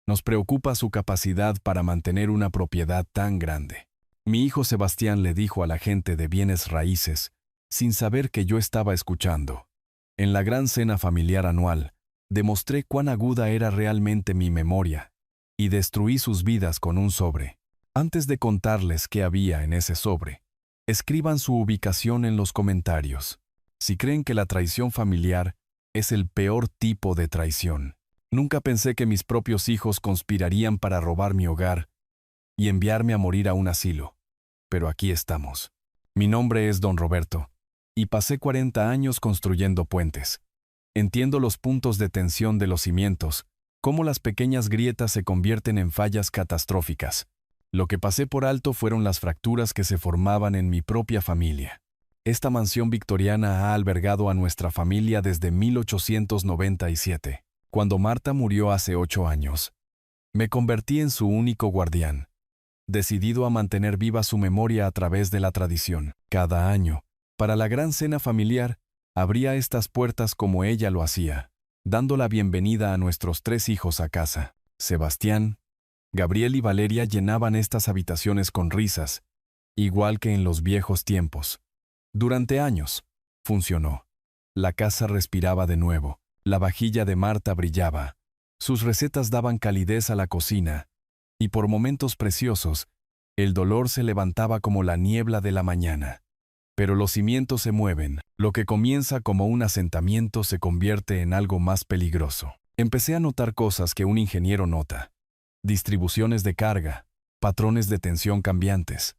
Nos preocupa su capacidad para mantener una propiedad tan grande. Mi hijo Sebastián le dijo a la gente de bienes raíces, sin saber que yo estaba escuchando. En la gran cena familiar anual, demostré cuán aguda era realmente mi memoria, y destruí sus vidas con un sobre. Antes de contarles qué había en ese sobre, escriban su ubicación en los comentarios. Si creen que la traición familiar es el peor tipo de traición. Nunca pensé que mis propios hijos conspirarían para robar mi hogar y enviarme a morir a un asilo. Pero aquí estamos. Mi nombre es Don Roberto, y pasé 40 años construyendo puentes. Entiendo los puntos de tensión de los cimientos, cómo las pequeñas grietas se convierten en fallas catastróficas. Lo que pasé por alto fueron las fracturas que se formaban en mi propia familia. Esta mansión victoriana ha albergado a nuestra familia desde 1897. Cuando Marta murió hace 8 años, me convertí en su único guardián, decidido a mantener viva su memoria a través de la tradición. Cada año, para la gran cena familiar, abría estas puertas como ella lo hacía, dando la bienvenida a nuestros 3 hijos a casa. Sebastián, Gabriel y Valeria llenaban estas habitaciones con risas, igual que en los viejos tiempos. Durante años, funcionó. La casa respiraba de nuevo. La vajilla de Marta brillaba, sus recetas daban calidez a la cocina, y por momentos preciosos, el dolor se levantaba como la niebla de la mañana. Pero los cimientos se mueven, lo que comienza como un asentamiento se convierte en algo más peligroso. Empecé a notar cosas que un ingeniero nota: distribuciones de carga, patrones de tensión cambiantes,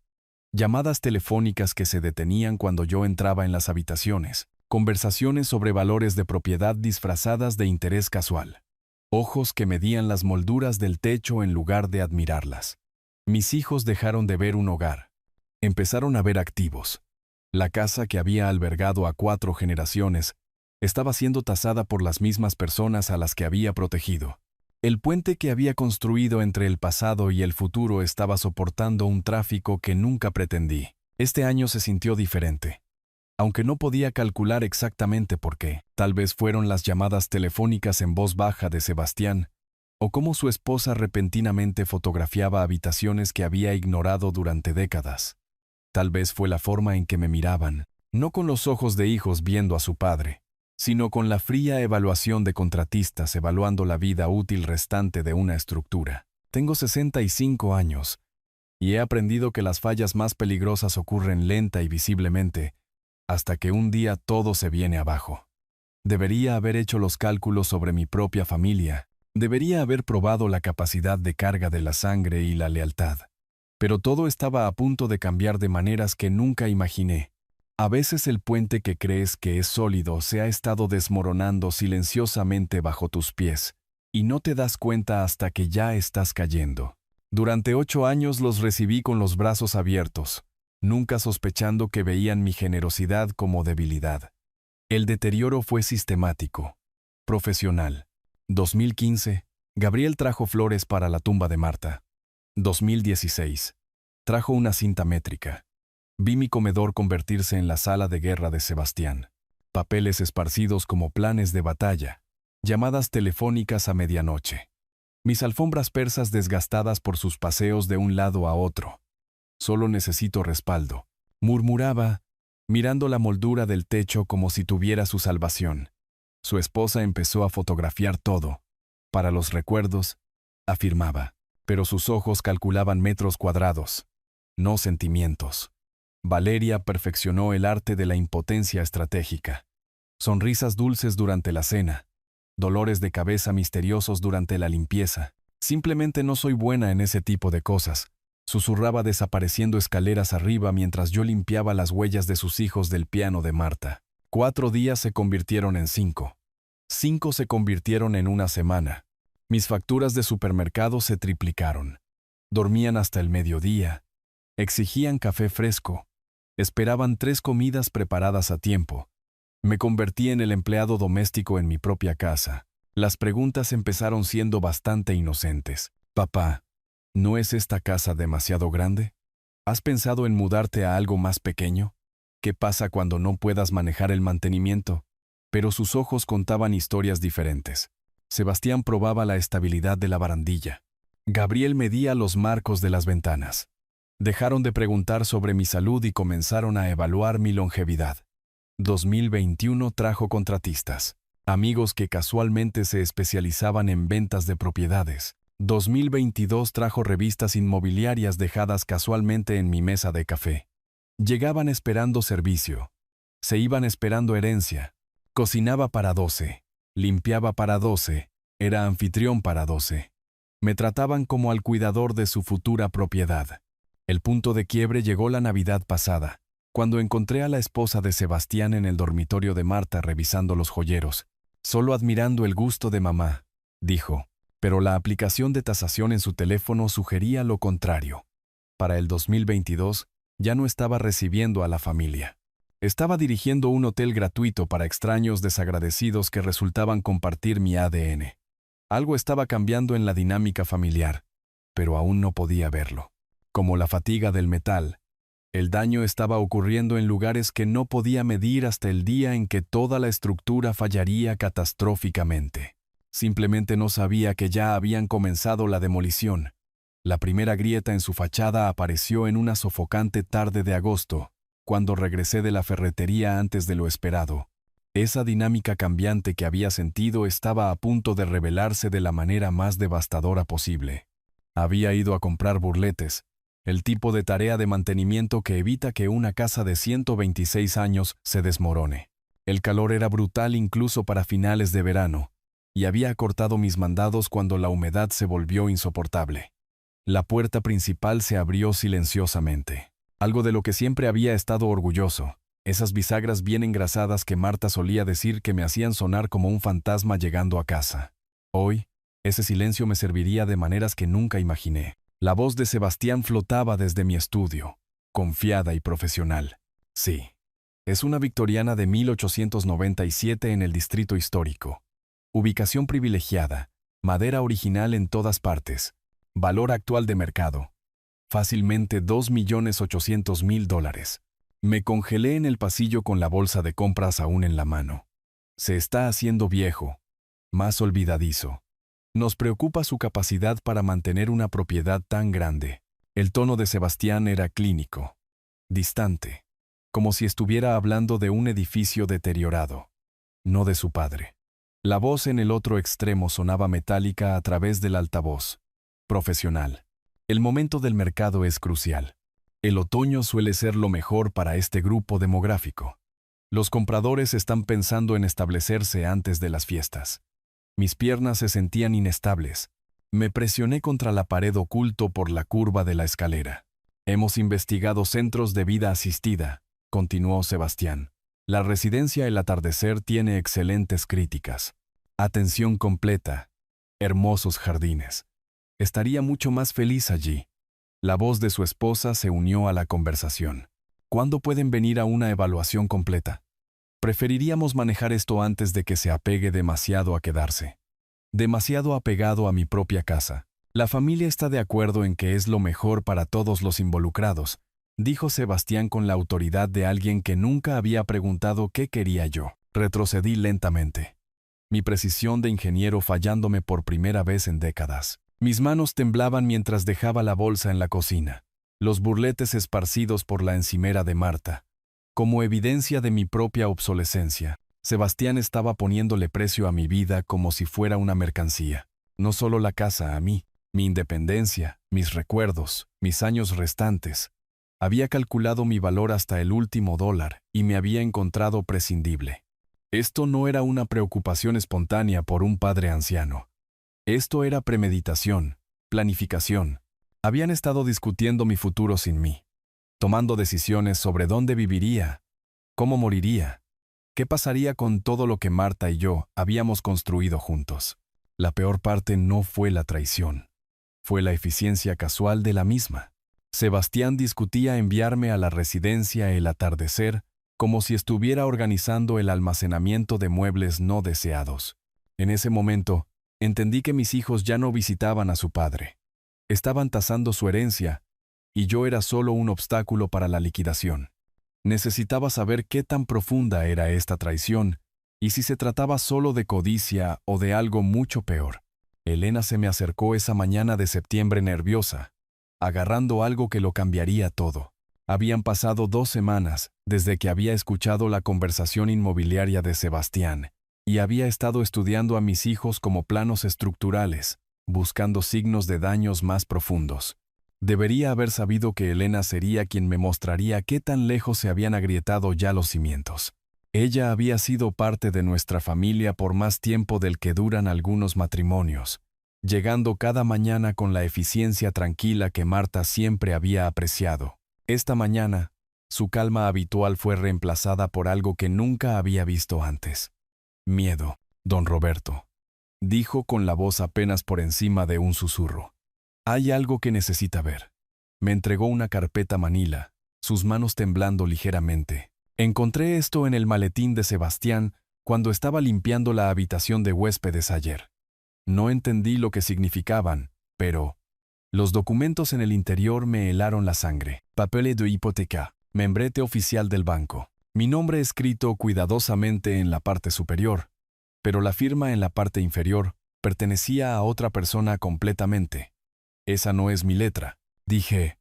llamadas telefónicas que se detenían cuando yo entraba en las habitaciones, conversaciones sobre valores de propiedad disfrazadas de interés casual. Ojos que medían las molduras del techo en lugar de admirarlas. Mis hijos dejaron de ver un hogar. Empezaron a ver activos. La casa que había albergado a 4 generaciones estaba siendo tasada por las mismas personas a las que había protegido. El puente que había construido entre el pasado y el futuro estaba soportando un tráfico que nunca pretendí. Este año se sintió diferente. Aunque no podía calcular exactamente por qué, tal vez fueron las llamadas telefónicas en voz baja de Sebastián, o cómo su esposa repentinamente fotografiaba habitaciones que había ignorado durante décadas. Tal vez fue la forma en que me miraban, no con los ojos de hijos viendo a su padre, sino con la fría evaluación de contratistas evaluando la vida útil restante de una estructura. Tengo 65 años, y he aprendido que las fallas más peligrosas ocurren lenta y visiblemente, hasta que un día todo se viene abajo. Debería haber hecho los cálculos sobre mi propia familia. Debería haber probado la capacidad de carga de la sangre y la lealtad. Pero todo estaba a punto de cambiar de maneras que nunca imaginé. A veces el puente que crees que es sólido se ha estado desmoronando silenciosamente bajo tus pies, y no te das cuenta hasta que ya estás cayendo. Durante 8 años los recibí con los brazos abiertos, nunca sospechando que veían mi generosidad como debilidad. El deterioro fue sistemático, profesional. 2015, Gabriel trajo flores para la tumba de Marta. 2016, trajo una cinta métrica. Vi mi comedor convertirse en la sala de guerra de Sebastián. Papeles esparcidos como planes de batalla, llamadas telefónicas a medianoche. Mis alfombras persas desgastadas por sus paseos de un lado a otro. Solo necesito respaldo, murmuraba, mirando la moldura del techo como si tuviera su salvación. Su esposa empezó a fotografiar todo. Para los recuerdos, afirmaba, pero sus ojos calculaban metros cuadrados, no sentimientos. Valeria perfeccionó el arte de la impotencia estratégica. Sonrisas dulces durante la cena, dolores de cabeza misteriosos durante la limpieza. Simplemente no soy buena en ese tipo de cosas, susurraba desapareciendo escaleras arriba mientras yo limpiaba las huellas de sus hijos del piano de Marta. 4 días se convirtieron en 5. 5 se convirtieron en una semana. Mis facturas de supermercado se triplicaron. Dormían hasta el mediodía. Exigían café fresco. Esperaban 3 comidas preparadas a tiempo. Me convertí en el empleado doméstico en mi propia casa. Las preguntas empezaron siendo bastante inocentes. Papá, ¿no es esta casa demasiado grande? ¿Has pensado en mudarte a algo más pequeño? ¿Qué pasa cuando no puedas manejar el mantenimiento? Pero sus ojos contaban historias diferentes. Sebastián probaba la estabilidad de la barandilla. Gabriel medía los marcos de las ventanas. Dejaron de preguntar sobre mi salud y comenzaron a evaluar mi longevidad. 2021 trajo contratistas, amigos que casualmente se especializaban en ventas de propiedades. 2022 trajo revistas inmobiliarias dejadas casualmente en mi mesa de café. Llegaban esperando servicio. Se iban esperando herencia. Cocinaba para 12. Limpiaba para 12. Era anfitrión para 12. Me trataban como al cuidador de su futura propiedad. El punto de quiebre llegó la Navidad pasada, cuando encontré a la esposa de Sebastián en el dormitorio de Marta revisando los joyeros. Solo admirando el gusto de mamá, dijo, pero la aplicación de tasación en su teléfono sugería lo contrario. Para el 2022, ya no estaba recibiendo a la familia. Estaba dirigiendo un hotel gratuito para extraños desagradecidos que resultaban compartir mi ADN. Algo estaba cambiando en la dinámica familiar, pero aún no podía verlo. Como la fatiga del metal, el daño estaba ocurriendo en lugares que no podía medir hasta el día en que toda la estructura fallaría catastróficamente. Simplemente no sabía que ya habían comenzado la demolición. La primera grieta en su fachada apareció en una sofocante tarde de agosto, cuando regresé de la ferretería antes de lo esperado. Esa dinámica cambiante que había sentido estaba a punto de revelarse de la manera más devastadora posible. Había ido a comprar burletes, el tipo de tarea de mantenimiento que evita que una casa de 126 años se desmorone. El calor era brutal incluso para finales de verano, y había acortado mis mandados cuando la humedad se volvió insoportable. La puerta principal se abrió silenciosamente. Algo de lo que siempre había estado orgulloso, esas bisagras bien engrasadas que Marta solía decir que me hacían sonar como un fantasma llegando a casa. Hoy, ese silencio me serviría de maneras que nunca imaginé. La voz de Sebastián flotaba desde mi estudio, confiada y profesional. Sí, es una victoriana de 1897 en el distrito histórico. Ubicación privilegiada, madera original en todas partes, valor actual de mercado. Fácilmente $2.800.000. Me congelé en el pasillo con la bolsa de compras aún en la mano. Se está haciendo viejo, más olvidadizo. Nos preocupa su capacidad para mantener una propiedad tan grande. El tono de Sebastián era clínico, distante, como si estuviera hablando de un edificio deteriorado, no de su padre. La voz en el otro extremo sonaba metálica a través del altavoz. Profesional. El momento del mercado es crucial. El otoño suele ser lo mejor para este grupo demográfico. Los compradores están pensando en establecerse antes de las fiestas. Mis piernas se sentían inestables. Me presioné contra la pared oculto por la curva de la escalera. Hemos investigado centros de vida asistida, continuó Sebastián. La residencia El Atardecer tiene excelentes críticas. Atención completa. Hermosos jardines. Estaría mucho más feliz allí. La voz de su esposa se unió a la conversación. ¿Cuándo pueden venir a una evaluación completa? Preferiríamos manejar esto antes de que se apegue demasiado a quedarse. Demasiado apegado a mi propia casa. La familia está de acuerdo en que es lo mejor para todos los involucrados, dijo Sebastián con la autoridad de alguien que nunca había preguntado qué quería yo. Retrocedí lentamente. Mi precisión de ingeniero fallándome por primera vez en décadas. Mis manos temblaban mientras dejaba la bolsa en la cocina. Los burletes esparcidos por la encimera de Marta. Como evidencia de mi propia obsolescencia, Sebastián estaba poniéndole precio a mi vida como si fuera una mercancía. No solo la casa, a mí, mi independencia, mis recuerdos, mis años restantes. Había calculado mi valor hasta el último dólar y me había encontrado prescindible. Esto no era una preocupación espontánea por un padre anciano. Esto era premeditación, planificación. Habían estado discutiendo mi futuro sin mí, tomando decisiones sobre dónde viviría, cómo moriría, qué pasaría con todo lo que Marta y yo habíamos construido juntos. La peor parte no fue la traición, fue la eficiencia casual de la misma. Sebastián discutía enviarme a la residencia el atardecer como si estuviera organizando el almacenamiento de muebles no deseados. En ese momento, entendí que mis hijos ya no visitaban a su padre. Estaban tasando su herencia, y yo era solo un obstáculo para la liquidación. Necesitaba saber qué tan profunda era esta traición, y si se trataba solo de codicia o de algo mucho peor. Elena se me acercó esa mañana de septiembre nerviosa, agarrando algo que lo cambiaría todo. Habían pasado 2 semanas desde que había escuchado la conversación inmobiliaria de Sebastián, y había estado estudiando a mis hijos como planos estructurales, buscando signos de daños más profundos. Debería haber sabido que Elena sería quien me mostraría qué tan lejos se habían agrietado ya los cimientos. Ella había sido parte de nuestra familia por más tiempo del que duran algunos matrimonios, llegando cada mañana con la eficiencia tranquila que Marta siempre había apreciado. Esta mañana, su calma habitual fue reemplazada por algo que nunca había visto antes. Miedo, don Roberto, dijo con la voz apenas por encima de un susurro. Hay algo que necesita ver. Me entregó una carpeta manila, sus manos temblando ligeramente. Encontré esto en el maletín de Sebastián cuando estaba limpiando la habitación de huéspedes ayer. No entendí lo que significaban, pero los documentos en el interior me helaron la sangre. Papeles de hipoteca, membrete oficial del banco. Mi nombre escrito cuidadosamente en la parte superior, pero la firma en la parte inferior pertenecía a otra persona completamente. Esa no es mi letra, dije,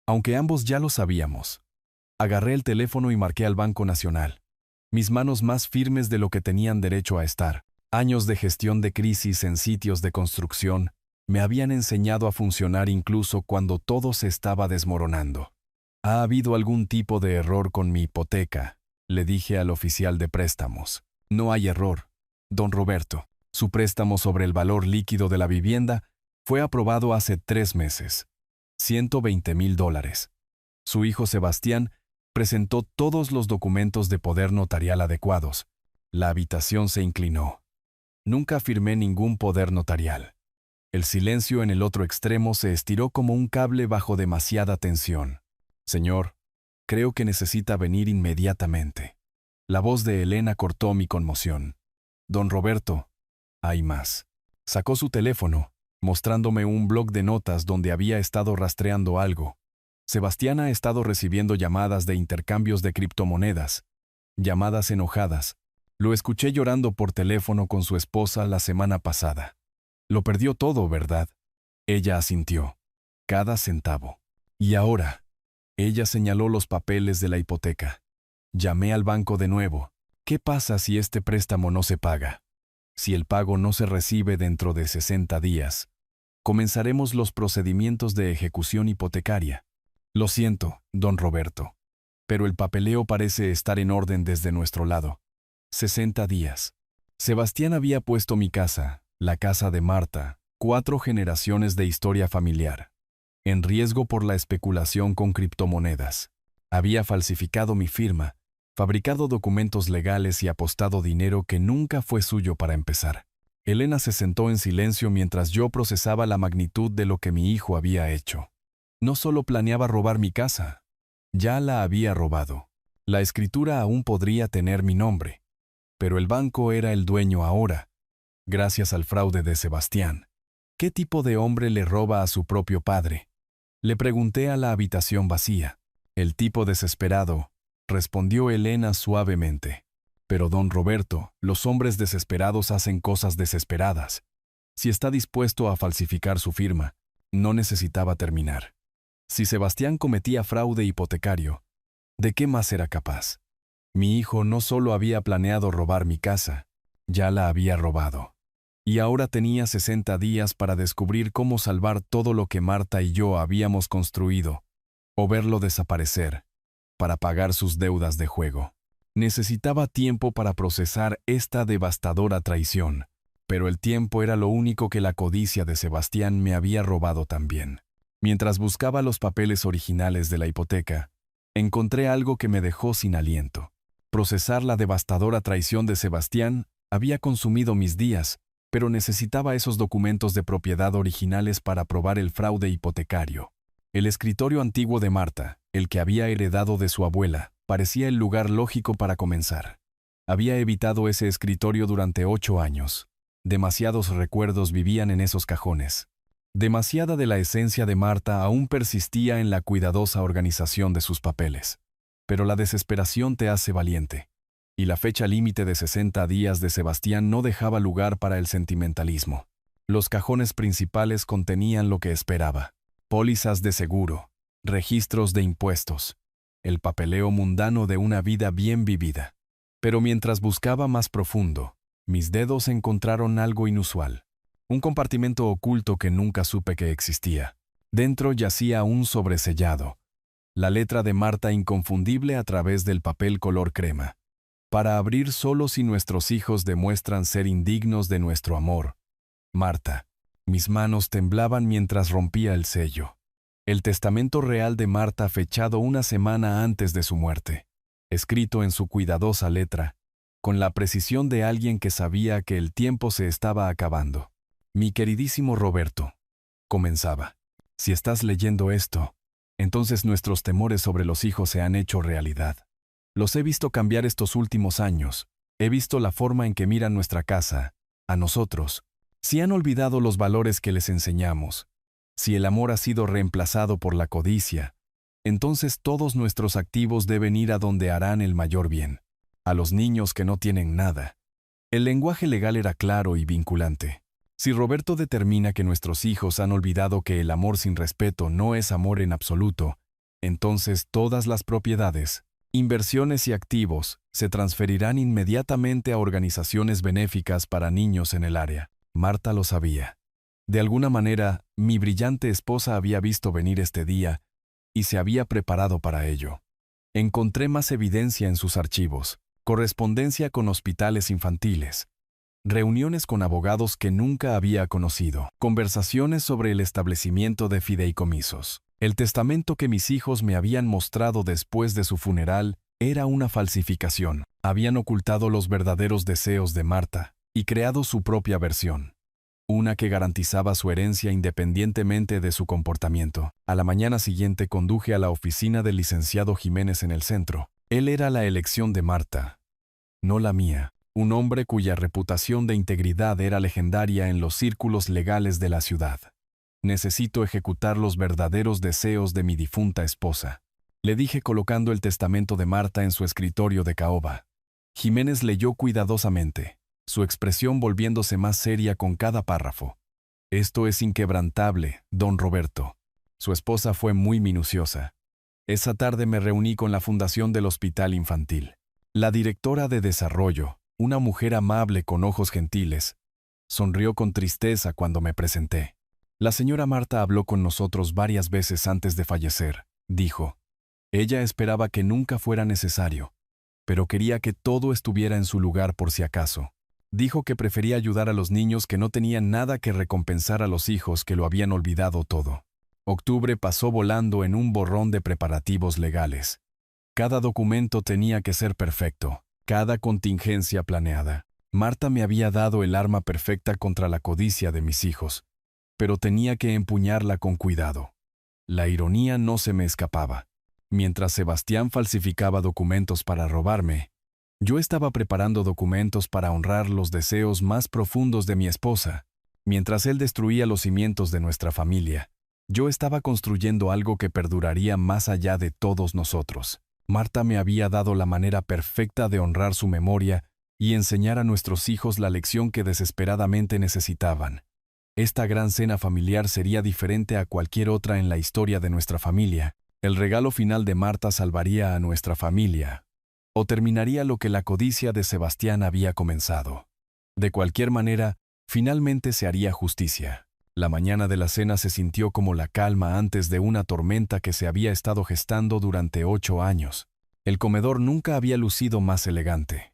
aunque ambos ya lo sabíamos. Agarré el teléfono y marqué al Banco Nacional. Mis manos más firmes de lo que tenían derecho a estar. Años de gestión de crisis en sitios de construcción me habían enseñado a funcionar incluso cuando todo se estaba desmoronando. ¿Ha habido algún tipo de error con mi hipoteca?, le dije al oficial de préstamos. No hay error, don Roberto. Su préstamo sobre el valor líquido de la vivienda fue aprobado hace 3 meses. $120,000. Su hijo Sebastián presentó todos los documentos de poder notarial adecuados. La habitación se inclinó. Nunca firmé ningún poder notarial. El silencio en el otro extremo se estiró como un cable bajo demasiada tensión. Señor, creo que necesita venir inmediatamente. La voz de Elena cortó mi conmoción. Don Roberto, hay más. Sacó su teléfono, mostrándome un bloc de notas donde había estado rastreando algo. Sebastián ha estado recibiendo llamadas de intercambios de criptomonedas, llamadas enojadas. Lo escuché llorando por teléfono con su esposa la semana pasada. Lo perdió todo, ¿verdad? Ella asintió. Cada centavo. Y ahora, ella señaló los papeles de la hipoteca. Llamé al banco de nuevo. ¿Qué pasa si este préstamo no se paga? Si el pago no se recibe dentro de 60 días, comenzaremos los procedimientos de ejecución hipotecaria. Lo siento, don Roberto, pero el papeleo parece estar en orden desde nuestro lado. 60 días. Sebastián había puesto mi casa, la casa de Marta, 4 generaciones de historia familiar, en riesgo por la especulación con criptomonedas. Había falsificado mi firma, fabricado documentos legales y apostado dinero que nunca fue suyo para empezar. Elena se sentó en silencio mientras yo procesaba la magnitud de lo que mi hijo había hecho. No solo planeaba robar mi casa, ya la había robado. La escritura aún podría tener mi nombre, pero el banco era el dueño ahora, gracias al fraude de Sebastián. ¿Qué tipo de hombre le roba a su propio padre? Le pregunté a la habitación vacía. El tipo desesperado, respondió Elena suavemente. Pero don Roberto, los hombres desesperados hacen cosas desesperadas. Si está dispuesto a falsificar su firma, no necesitaba terminar. Si Sebastián cometía fraude hipotecario, ¿de qué más era capaz? Mi hijo no solo había planeado robar mi casa, ya la había robado. Y ahora tenía 60 días para descubrir cómo salvar todo lo que Marta y yo habíamos construido, o verlo desaparecer, para pagar sus deudas de juego. Necesitaba tiempo para procesar esta devastadora traición, pero el tiempo era lo único que la codicia de Sebastián me había robado también. Mientras buscaba los papeles originales de la hipoteca, encontré algo que me dejó sin aliento. Procesar la devastadora traición de Sebastián había consumido mis días, pero necesitaba esos documentos de propiedad originales para probar el fraude hipotecario. El escritorio antiguo de Marta, el que había heredado de su abuela, parecía el lugar lógico para comenzar. Había evitado ese escritorio durante 8 años. Demasiados recuerdos vivían en esos cajones. Demasiada de la esencia de Marta aún persistía en la cuidadosa organización de sus papeles. Pero la desesperación te hace valiente. Y la fecha límite de 60 días de Sebastián no dejaba lugar para el sentimentalismo. Los cajones principales contenían lo que esperaba: pólizas de seguro, registros de impuestos, el papeleo mundano de una vida bien vivida. Pero mientras buscaba más profundo, mis dedos encontraron algo inusual. Un compartimento oculto que nunca supe que existía. Dentro yacía un sobresellado, la letra de Marta inconfundible a través del papel color crema. Para abrir solo si nuestros hijos demuestran ser indignos de nuestro amor. Marta. Mis manos temblaban mientras rompía el sello. El testamento real de Marta fechado una semana antes de su muerte, escrito en su cuidadosa letra, con la precisión de alguien que sabía que el tiempo se estaba acabando. Mi queridísimo Roberto, comenzaba, si estás leyendo esto, entonces nuestros temores sobre los hijos se han hecho realidad. Los he visto cambiar estos últimos años, he visto la forma en que miran nuestra casa, a nosotros, si han olvidado los valores que les enseñamos. Si el amor ha sido reemplazado por la codicia, entonces todos nuestros activos deben ir a donde harán el mayor bien, a los niños que no tienen nada. El lenguaje legal era claro y vinculante. Si Roberto determina que nuestros hijos han olvidado que el amor sin respeto no es amor en absoluto, entonces todas las propiedades, inversiones y activos se transferirán inmediatamente a organizaciones benéficas para niños en el área. Marta lo sabía. De alguna manera, mi brillante esposa había visto venir este día y se había preparado para ello. Encontré más evidencia en sus archivos, correspondencia con hospitales infantiles, reuniones con abogados que nunca había conocido, conversaciones sobre el establecimiento de fideicomisos. El testamento que mis hijos me habían mostrado después de su funeral era una falsificación. Habían ocultado los verdaderos deseos de Marta y creado su propia versión. Una que garantizaba su herencia independientemente de su comportamiento. A la mañana siguiente conduje a la oficina del licenciado Jiménez en el centro. Él era la elección de Marta, no la mía. Un hombre cuya reputación de integridad era legendaria en los círculos legales de la ciudad. Necesito ejecutar los verdaderos deseos de mi difunta esposa, le dije colocando el testamento de Marta en su escritorio de caoba. Jiménez leyó cuidadosamente, su expresión volviéndose más seria con cada párrafo. Esto es inquebrantable, don Roberto. Su esposa fue muy minuciosa. Esa tarde me reuní con la fundación del hospital infantil. La directora de desarrollo, una mujer amable con ojos gentiles, sonrió con tristeza cuando me presenté. La señora Marta habló con nosotros varias veces antes de fallecer, dijo. Ella esperaba que nunca fuera necesario, pero quería que todo estuviera en su lugar por si acaso. Dijo que prefería ayudar a los niños que no tenían nada que recompensar a los hijos que lo habían olvidado todo. Octubre pasó volando en un borrón de preparativos legales. Cada documento tenía que ser perfecto, cada contingencia planeada. Marta me había dado el arma perfecta contra la codicia de mis hijos, pero tenía que empuñarla con cuidado. La ironía no se me escapaba. Mientras Sebastián falsificaba documentos para robarme, yo estaba preparando documentos para honrar los deseos más profundos de mi esposa. Mientras él destruía los cimientos de nuestra familia, yo estaba construyendo algo que perduraría más allá de todos nosotros. Marta me había dado la manera perfecta de honrar su memoria y enseñar a nuestros hijos la lección que desesperadamente necesitaban. Esta gran cena familiar sería diferente a cualquier otra en la historia de nuestra familia. El regalo final de Marta salvaría a nuestra familia, o terminaría lo que la codicia de Sebastián había comenzado. De cualquier manera, finalmente se haría justicia. La mañana de la cena se sintió como la calma antes de una tormenta que se había estado gestando durante 8 años. El comedor nunca había lucido más elegante.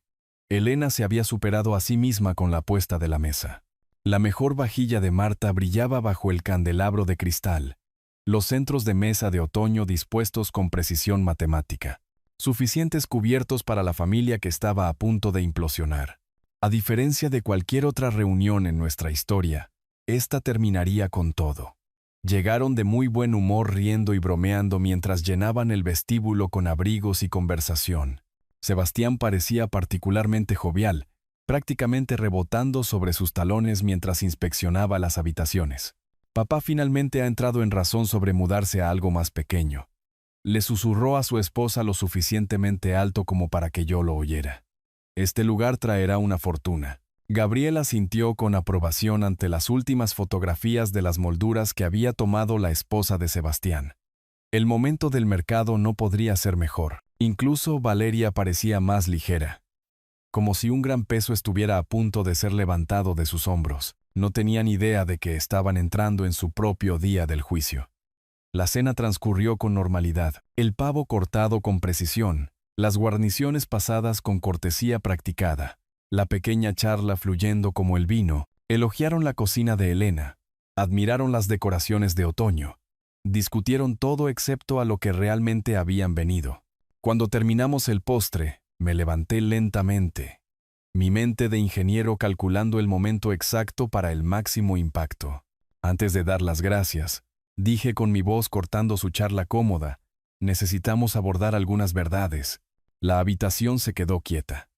Elena se había superado a sí misma con la puesta de la mesa. La mejor vajilla de Marta brillaba bajo el candelabro de cristal, los centros de mesa de otoño dispuestos con precisión matemática, suficientes cubiertos para la familia que estaba a punto de implosionar. A diferencia de cualquier otra reunión en nuestra historia, esta terminaría con todo. Llegaron de muy buen humor riendo y bromeando mientras llenaban el vestíbulo con abrigos y conversación. Sebastián parecía particularmente jovial, prácticamente rebotando sobre sus talones mientras inspeccionaba las habitaciones. Papá finalmente ha entrado en razón sobre mudarse a algo más pequeño. Le susurró a su esposa lo suficientemente alto como para que yo lo oyera. Este lugar traerá una fortuna. Gabriela sintió con aprobación ante las últimas fotografías de las molduras que había tomado la esposa de Sebastián. El momento del mercado no podría ser mejor. Incluso Valeria parecía más ligera, como si un gran peso estuviera a punto de ser levantado de sus hombros. No tenían idea de que estaban entrando en su propio día del juicio. La cena transcurrió con normalidad, el pavo cortado con precisión, las guarniciones pasadas con cortesía practicada, la pequeña charla fluyendo como el vino. Elogiaron la cocina de Elena, admiraron las decoraciones de otoño, discutieron todo excepto a lo que realmente habían venido. Cuando terminamos el postre, me levanté lentamente, mi mente de ingeniero calculando el momento exacto para el máximo impacto. Antes de dar las gracias, dije con mi voz cortando su charla cómoda, necesitamos abordar algunas verdades. La habitación se quedó quieta.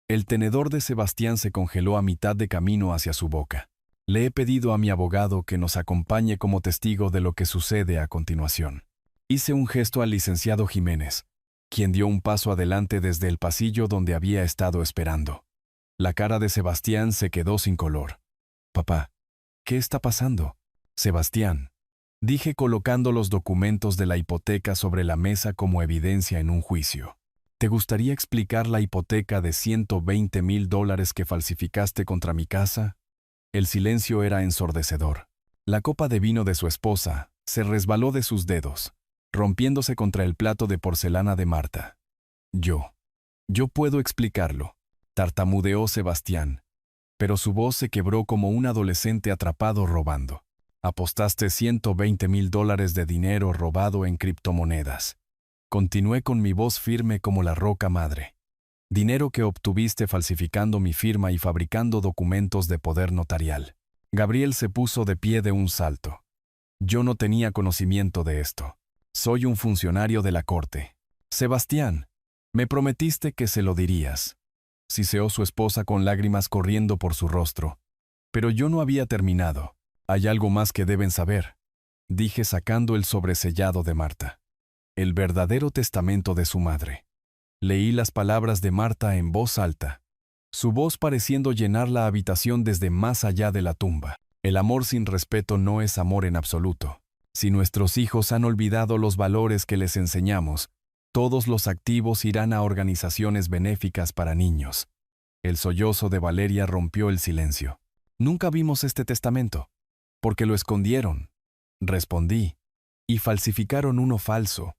El tenedor de Sebastián se congeló a mitad de camino hacia su boca. Le he pedido a mi abogado que nos acompañe como testigo de lo que sucede a continuación. Hice un gesto al licenciado Jiménez, quien dio un paso adelante desde el pasillo donde había estado esperando. La cara de Sebastián se quedó sin color. «Papá, ¿qué está pasando?» «Sebastián», dije colocando los documentos de la hipoteca sobre la mesa como evidencia en un juicio. ¿Te gustaría explicar la hipoteca de $120,000 que falsificaste contra mi casa? El silencio era ensordecedor. La copa de vino de su esposa se resbaló de sus dedos, rompiéndose contra el plato de porcelana de Marta. Yo puedo explicarlo, tartamudeó Sebastián, pero su voz se quebró como un adolescente atrapado robando. Apostaste $120,000 de dinero robado en criptomonedas. Continué con mi voz firme como la roca madre. Dinero que obtuviste falsificando mi firma y fabricando documentos de poder notarial. Gabriel se puso de pie de un salto. Yo no tenía conocimiento de esto. Soy un funcionario de la corte. Sebastián, me prometiste que se lo dirías. Siseó su esposa con lágrimas corriendo por su rostro. Pero yo no había terminado. Hay algo más que deben saber, dije sacando el sobresellado de Marta. El verdadero testamento de su madre. Leí las palabras de Marta en voz alta, su voz pareciendo llenar la habitación desde más allá de la tumba. El amor sin respeto no es amor en absoluto. Si nuestros hijos han olvidado los valores que les enseñamos, todos los activos irán a organizaciones benéficas para niños. El sollozo de Valeria rompió el silencio. Nunca vimos este testamento. Porque lo escondieron, respondí, y falsificaron uno falso,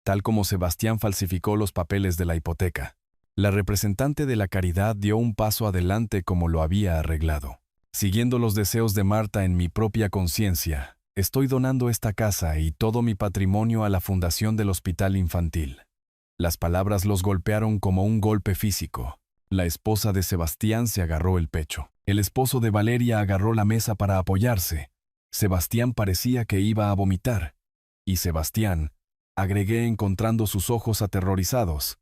tal como Sebastián falsificó los papeles de la hipoteca. La representante de la caridad dio un paso adelante como lo había arreglado. Siguiendo los deseos de Marta en mi propia conciencia, estoy donando esta casa y todo mi patrimonio a la fundación del hospital infantil. Las palabras los golpearon como un golpe físico. La esposa de Sebastián se agarró el pecho. El esposo de Valeria agarró la mesa para apoyarse. Sebastián parecía que iba a vomitar. Y Sebastián, agregué encontrando sus ojos aterrorizados.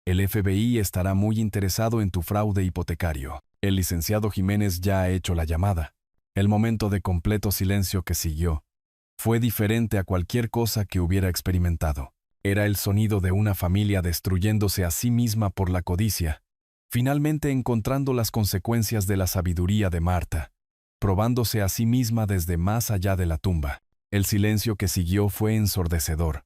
El FBI estará muy interesado en tu fraude hipotecario. El licenciado Jiménez ya ha hecho la llamada. El momento de completo silencio que siguió fue diferente a cualquier cosa que hubiera experimentado. Era el sonido de una familia destruyéndose a sí misma por la codicia, finalmente encontrando las consecuencias de la sabiduría de Marta, probándose a sí misma desde más allá de la tumba. El silencio que siguió fue ensordecedor.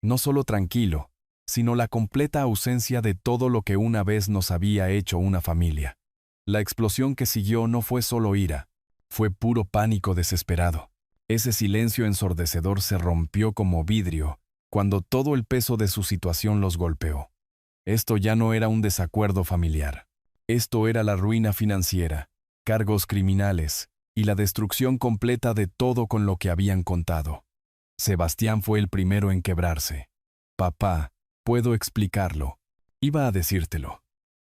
No solo tranquilo, sino la completa ausencia de todo lo que una vez nos había hecho una familia. La explosión que siguió no fue solo ira, fue puro pánico desesperado. Ese silencio ensordecedor se rompió como vidrio cuando todo el peso de su situación los golpeó. Esto ya no era un desacuerdo familiar. Esto era la ruina financiera, cargos criminales y la destrucción completa de todo con lo que habían contado. Sebastián fue el primero en quebrarse. Papá, puedo explicarlo. Iba a decírtelo.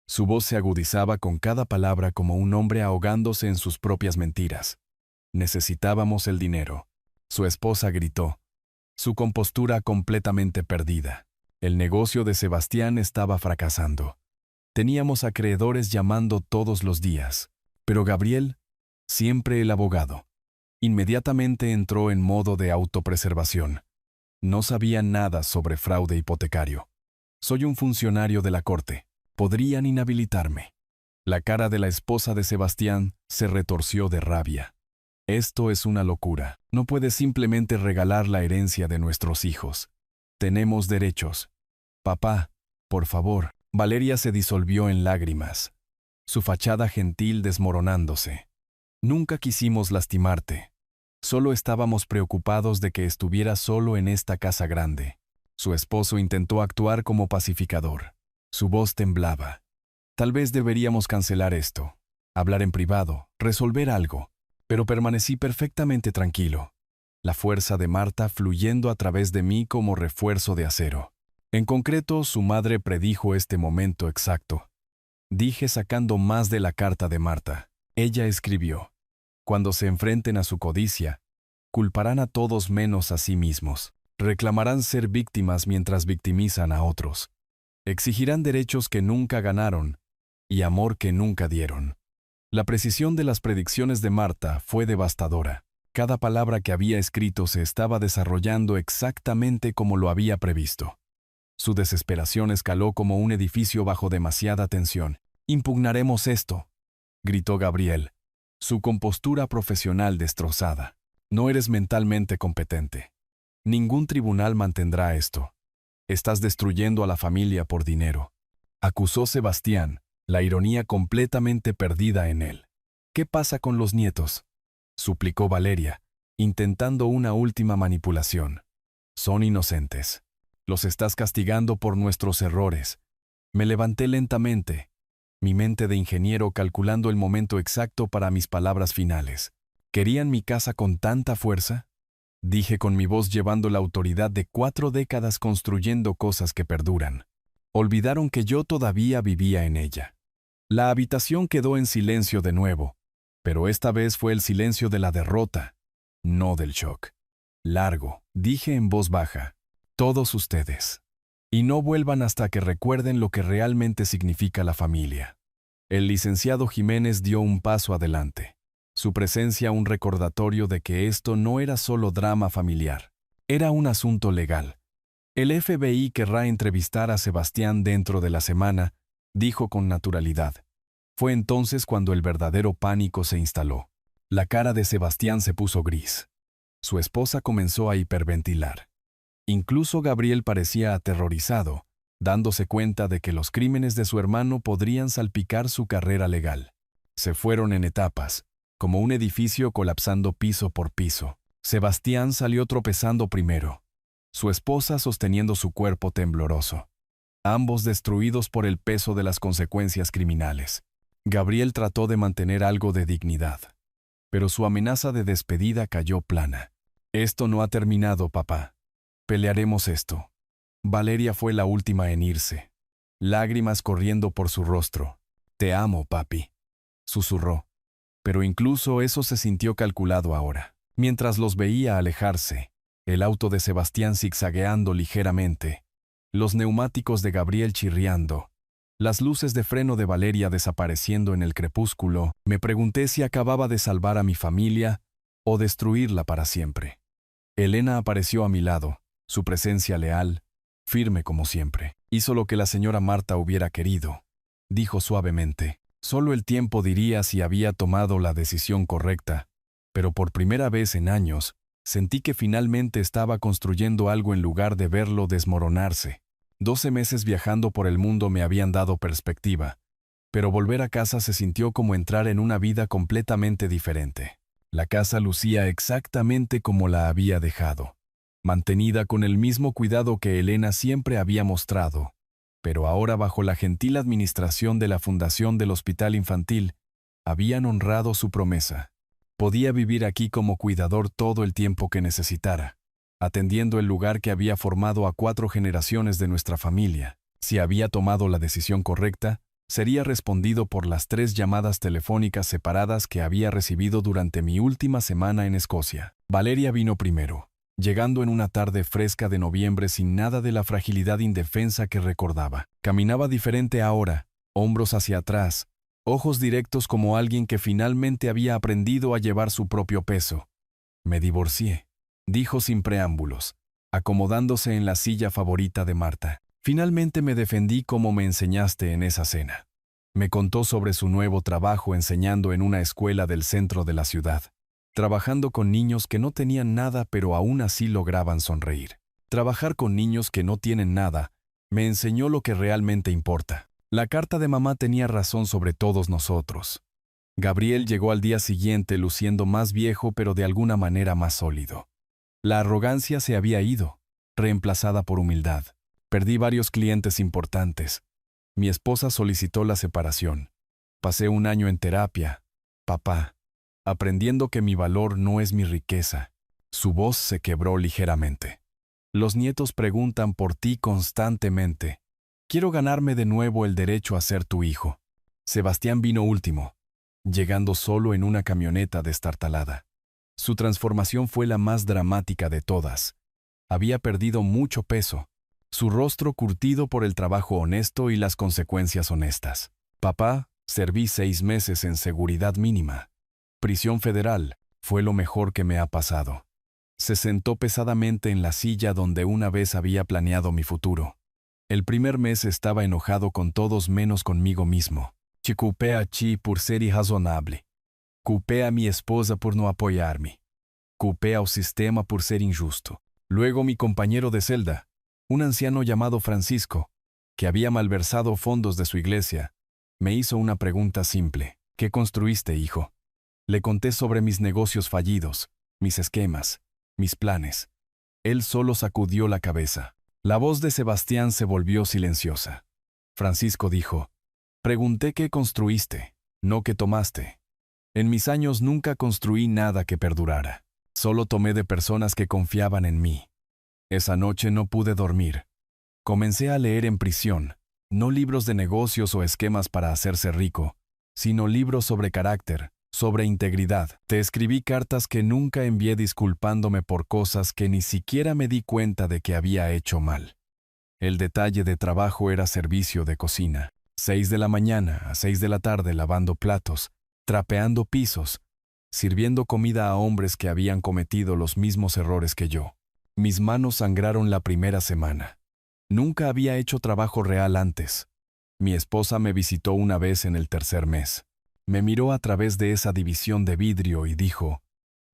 Su voz se agudizaba con cada palabra como un hombre ahogándose en sus propias mentiras. Necesitábamos el dinero. Su esposa gritó, su compostura completamente perdida. El negocio de Sebastián estaba fracasando. Teníamos acreedores llamando todos los días. Pero Gabriel, siempre el abogado, inmediatamente entró en modo de autopreservación. No sabía nada sobre fraude hipotecario. Soy un funcionario de la corte. Podrían inhabilitarme. La cara de la esposa de Sebastián se retorció de rabia. Esto es una locura. No puedes simplemente regalar la herencia de nuestros hijos. Tenemos derechos. Papá, por favor. Valeria se disolvió en lágrimas, su fachada gentil desmoronándose. Nunca quisimos lastimarte. Solo estábamos preocupados de que estuvieras solo en esta casa grande. Su esposo intentó actuar como pacificador. Su voz temblaba. Tal vez deberíamos cancelar esto, hablar en privado, resolver algo. Pero permanecí perfectamente tranquilo, la fuerza de Marta fluyendo a través de mí como refuerzo de acero. En concreto, su madre predijo este momento exacto. Dije sacando más de la carta de Marta. Ella escribió, cuando se enfrenten a su codicia, culparán a todos menos a sí mismos. Reclamarán ser víctimas mientras victimizan a otros. Exigirán derechos que nunca ganaron y amor que nunca dieron. La precisión de las predicciones de Marta fue devastadora. Cada palabra que había escrito se estaba desarrollando exactamente como lo había previsto. Su desesperación escaló como un edificio bajo demasiada tensión. «Impugnaremos esto», gritó Gabriel, su compostura profesional destrozada. «No eres mentalmente competente. Ningún tribunal mantendrá esto. Estás destruyendo a la familia por dinero», acusó Sebastián, la ironía completamente perdida en él. «¿Qué pasa con los nietos?», suplicó Valeria, intentando una última manipulación. «Son inocentes. Los estás castigando por nuestros errores». Me levanté lentamente, mi mente de ingeniero calculando el momento exacto para mis palabras finales. ¿Querían mi casa con tanta fuerza?, dije con mi voz llevando la autoridad de 4 décadas construyendo cosas que perduran. Olvidaron que yo todavía vivía en ella. La habitación quedó en silencio de nuevo, pero esta vez fue el silencio de la derrota, no del shock. «Largo», dije en voz baja, «todos ustedes. Y no vuelvan hasta que recuerden lo que realmente significa la familia». El licenciado Jiménez dio un paso adelante. Su presencia un recordatorio de que esto no era solo drama familiar. Era un asunto legal. «El FBI querrá entrevistar a Sebastián dentro de la semana», dijo con naturalidad. Fue entonces cuando el verdadero pánico se instaló. La cara de Sebastián se puso gris. Su esposa comenzó a hiperventilar. Incluso Gabriel parecía aterrorizado, dándose cuenta de que los crímenes de su hermano podrían salpicar su carrera legal. Se fueron en etapas, como un edificio colapsando piso por piso. Sebastián salió tropezando primero, su esposa sosteniendo su cuerpo tembloroso, ambos destruidos por el peso de las consecuencias criminales. Gabriel trató de mantener algo de dignidad, pero su amenaza de despedida cayó plana. «Esto no ha terminado, papá. Pelearemos esto». Valeria fue la última en irse, lágrimas corriendo por su rostro. Te amo, papi, susurró. Pero incluso eso se sintió calculado ahora. Mientras los veía alejarse, el auto de Sebastián zigzagueando ligeramente, los neumáticos de Gabriel chirriando, las luces de freno de Valeria desapareciendo en el crepúsculo, me pregunté si acababa de salvar a mi familia o destruirla para siempre. Elena apareció a mi lado, su presencia leal, firme como siempre. Hizo lo que la señora Marta hubiera querido, dijo suavemente. Solo el tiempo diría si había tomado la decisión correcta, pero por primera vez en años, sentí que finalmente estaba construyendo algo en lugar de verlo desmoronarse. 12 meses viajando por el mundo me habían dado perspectiva, pero volver a casa se sintió como entrar en una vida completamente diferente. La casa lucía exactamente como la había dejado, mantenida con el mismo cuidado que Elena siempre había mostrado, pero ahora bajo la gentil administración de la Fundación del Hospital Infantil, habían honrado su promesa. Podía vivir aquí como cuidador todo el tiempo que necesitara, atendiendo el lugar que había formado a 4 generaciones de nuestra familia. Si había tomado la decisión correcta, sería respondido por las 3 llamadas telefónicas separadas que había recibido durante mi última semana en Escocia. Valeria vino primero, llegando en una tarde fresca de noviembre sin nada de la fragilidad indefensa que recordaba. Caminaba diferente ahora, hombros hacia atrás, ojos directos como alguien que finalmente había aprendido a llevar su propio peso. Me divorcié, dijo sin preámbulos, acomodándose en la silla favorita de Marta. Finalmente me defendí como me enseñaste en esa cena. Me contó sobre su nuevo trabajo enseñando en una escuela del centro de la ciudad, trabajando con niños que no tenían nada pero aún así lograban sonreír. Trabajar con niños que no tienen nada me enseñó lo que realmente importa. La carta de mamá tenía razón sobre todos nosotros. Gabriel llegó al día siguiente luciendo más viejo pero de alguna manera más sólido. La arrogancia se había ido, reemplazada por humildad. Perdí varios clientes importantes. Mi esposa solicitó la separación. Pasé un año en terapia, papá, aprendiendo que mi valor no es mi riqueza. Su voz se quebró ligeramente. Los nietos preguntan por ti constantemente. Quiero ganarme de nuevo el derecho a ser tu hijo. Sebastián vino último, llegando solo en una camioneta destartalada. Su transformación fue la más dramática de todas. Había perdido mucho peso, su rostro curtido por el trabajo honesto y las consecuencias honestas. Papá, serví 6 meses en seguridad mínima. Prisión federal, fue lo mejor que me ha pasado. Se sentó pesadamente en la silla donde una vez había planeado mi futuro. El primer mes estaba enojado con todos menos conmigo mismo. Te culpé a ti por ser irrazonable. Culpé a mi esposa por no apoyarme. Culpé al sistema por ser injusto. Luego mi compañero de celda, un anciano llamado Francisco, que había malversado fondos de su iglesia, me hizo una pregunta simple. ¿Qué construiste, hijo? Le conté sobre mis negocios fallidos, mis esquemas, mis planes. Él solo sacudió la cabeza. La voz de Sebastián se volvió silenciosa. Francisco dijo, pregunté qué construiste, no qué tomaste. En mis años nunca construí nada que perdurara. Solo tomé de personas que confiaban en mí. Esa noche no pude dormir. Comencé a leer en prisión, no libros de negocios o esquemas para hacerse rico, sino libros sobre carácter, sobre integridad. Te escribí cartas que nunca envié disculpándome por cosas que ni siquiera me di cuenta de que había hecho mal. El detalle de trabajo era servicio de cocina. 6 de la mañana a 6 de la tarde lavando platos, trapeando pisos, sirviendo comida a hombres que habían cometido los mismos errores que yo. Mis manos sangraron la primera semana. Nunca había hecho trabajo real antes. Mi esposa me visitó una vez en el 3er mes. Me miró a través de esa división de vidrio y dijo,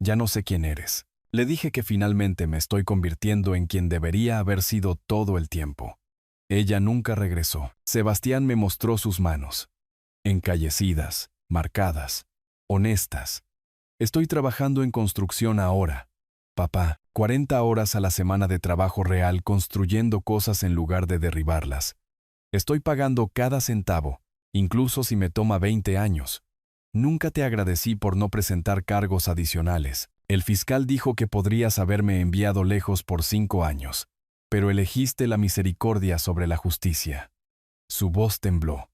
ya no sé quién eres. Le dije que finalmente me estoy convirtiendo en quien debería haber sido todo el tiempo. Ella nunca regresó. Sebastián me mostró sus manos. Encallecidas, marcadas, honestas. Estoy trabajando en construcción ahora. Papá, 40 horas a la semana de trabajo real construyendo cosas en lugar de derribarlas. Estoy pagando cada centavo, incluso si me toma 20 años. Nunca te agradecí por no presentar cargos adicionales. El fiscal dijo que podrías haberme enviado lejos por 5 años, pero elegiste la misericordia sobre la justicia. Su voz tembló.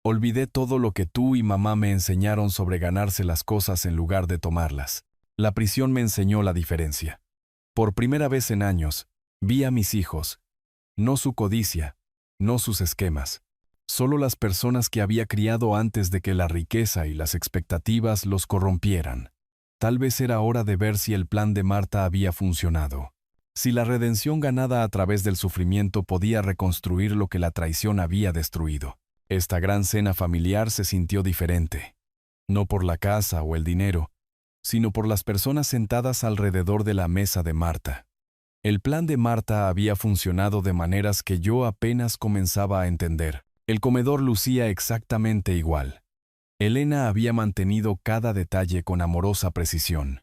Olvidé todo lo que tú y mamá me enseñaron sobre ganarse las cosas en lugar de tomarlas. La prisión me enseñó la diferencia. Por primera vez en años, vi a mis hijos, no su codicia, no sus esquemas, solo las personas que había criado antes de que la riqueza y las expectativas los corrompieran. Tal vez era hora de ver si el plan de Marta había funcionado, si la redención ganada a través del sufrimiento podía reconstruir lo que la traición había destruido. Esta gran cena familiar se sintió diferente, no por la casa o el dinero, sino por las personas sentadas alrededor de la mesa de Marta. El plan de Marta había funcionado de maneras que yo apenas comenzaba a entender. El comedor lucía exactamente igual. Elena había mantenido cada detalle con amorosa precisión,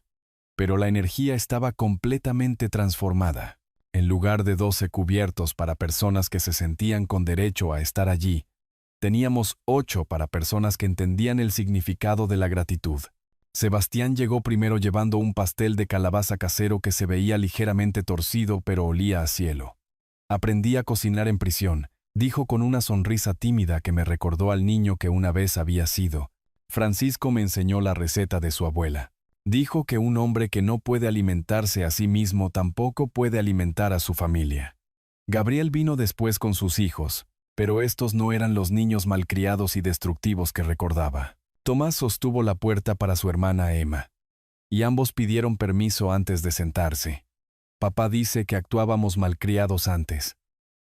pero la energía estaba completamente transformada. En lugar de 12 cubiertos para personas que se sentían con derecho a estar allí, teníamos 8 para personas que entendían el significado de la gratitud. Sebastián llegó primero llevando un pastel de calabaza casero que se veía ligeramente torcido pero olía a cielo. Aprendí a cocinar en prisión, dijo con una sonrisa tímida que me recordó al niño que una vez había sido. Francisco me enseñó la receta de su abuela. Dijo que un hombre que no puede alimentarse a sí mismo tampoco puede alimentar a su familia. Gabriel vino después con sus hijos, pero estos no eran los niños malcriados y destructivos que recordaba. Tomás sostuvo la puerta para su hermana Emma, y ambos pidieron permiso antes de sentarse. Papá dice que actuábamos malcriados antes,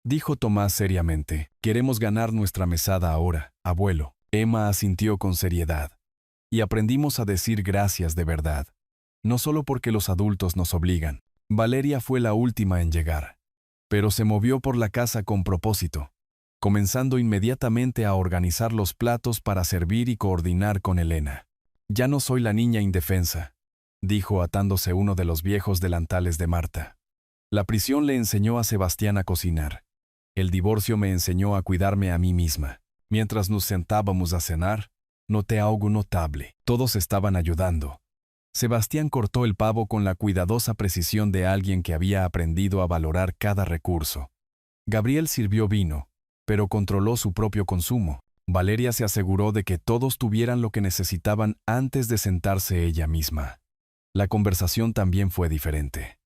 dijo Tomás seriamente. Queremos ganar nuestra mesada ahora, abuelo. Emma asintió con seriedad. Y aprendimos a decir gracias de verdad, no solo porque los adultos nos obligan. Valeria fue la última en llegar, pero se movió por la casa con propósito, comenzando inmediatamente a organizar los platos para servir y coordinar con Elena. Ya no soy la niña indefensa, dijo atándose uno de los viejos delantales de Marta. La prisión le enseñó a Sebastián a cocinar. El divorcio me enseñó a cuidarme a mí misma. Mientras nos sentábamos a cenar, noté algo notable. Todos estaban ayudando. Sebastián cortó el pavo con la cuidadosa precisión de alguien que había aprendido a valorar cada recurso. Gabriel sirvió vino, pero controló su propio consumo. Valeria se aseguró de que todos tuvieran lo que necesitaban antes de sentarse ella misma. La conversación también fue diferente.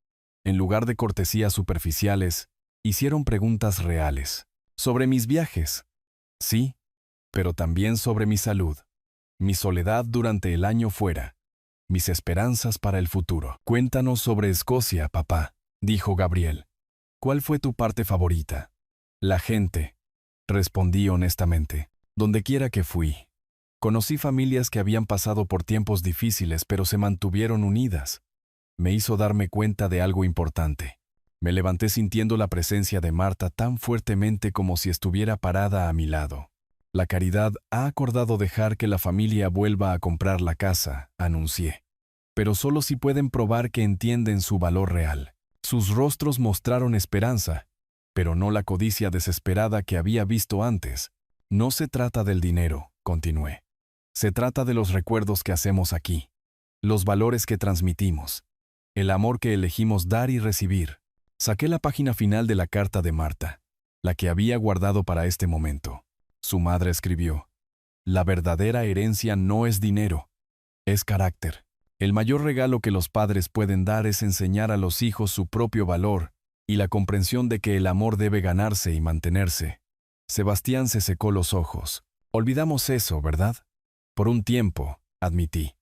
En lugar de cortesías superficiales, hicieron preguntas reales. Sobre mis viajes. Sí, pero también sobre mi salud, mi soledad durante el año fuera, mis esperanzas para el futuro. Cuéntanos sobre Escocia, papá, dijo Gabriel. ¿Cuál fue tu parte favorita? La gente, respondí honestamente. Donde quiera que fui. Conocí familias que habían pasado por tiempos difíciles pero se mantuvieron unidas. Me hizo darme cuenta de algo importante. Me levanté sintiendo la presencia de Marta tan fuertemente como si estuviera parada a mi lado. La caridad ha acordado dejar que la familia vuelva a comprar la casa, anuncié. Pero solo si pueden probar que entienden su valor real. Sus rostros mostraron esperanza, pero no la codicia desesperada que había visto antes. No se trata del dinero, continué. Se trata de los recuerdos que hacemos aquí, los valores que transmitimos, el amor que elegimos dar y recibir. Saqué la página final de la carta de Marta, la que había guardado para este momento. Su madre escribió: la verdadera herencia no es dinero, es carácter. El mayor regalo que los padres pueden dar es enseñar a los hijos su propio valor y la comprensión de que el amor debe ganarse y mantenerse. Sebastián se secó los ojos. Olvidamos eso, ¿verdad? Por un tiempo, admití.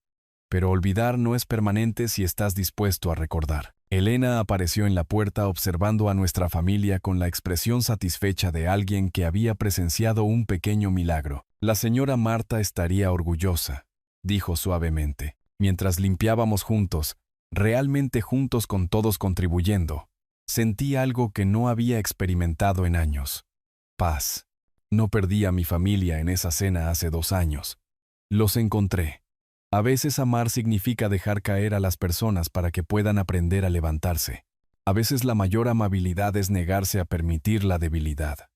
Pero olvidar no es permanente si estás dispuesto a recordar. Elena apareció en la puerta observando a nuestra familia con la expresión satisfecha de alguien que había presenciado un pequeño milagro. La señora Marta estaría orgullosa, dijo suavemente. Mientras limpiábamos juntos, realmente juntos con todos contribuyendo, sentí algo que no había experimentado en años. Paz. No perdí a mi familia en esa cena hace 2 años. Los encontré. A veces amar significa dejar caer a las personas para que puedan aprender a levantarse. A veces la mayor amabilidad es negarse a permitir la debilidad.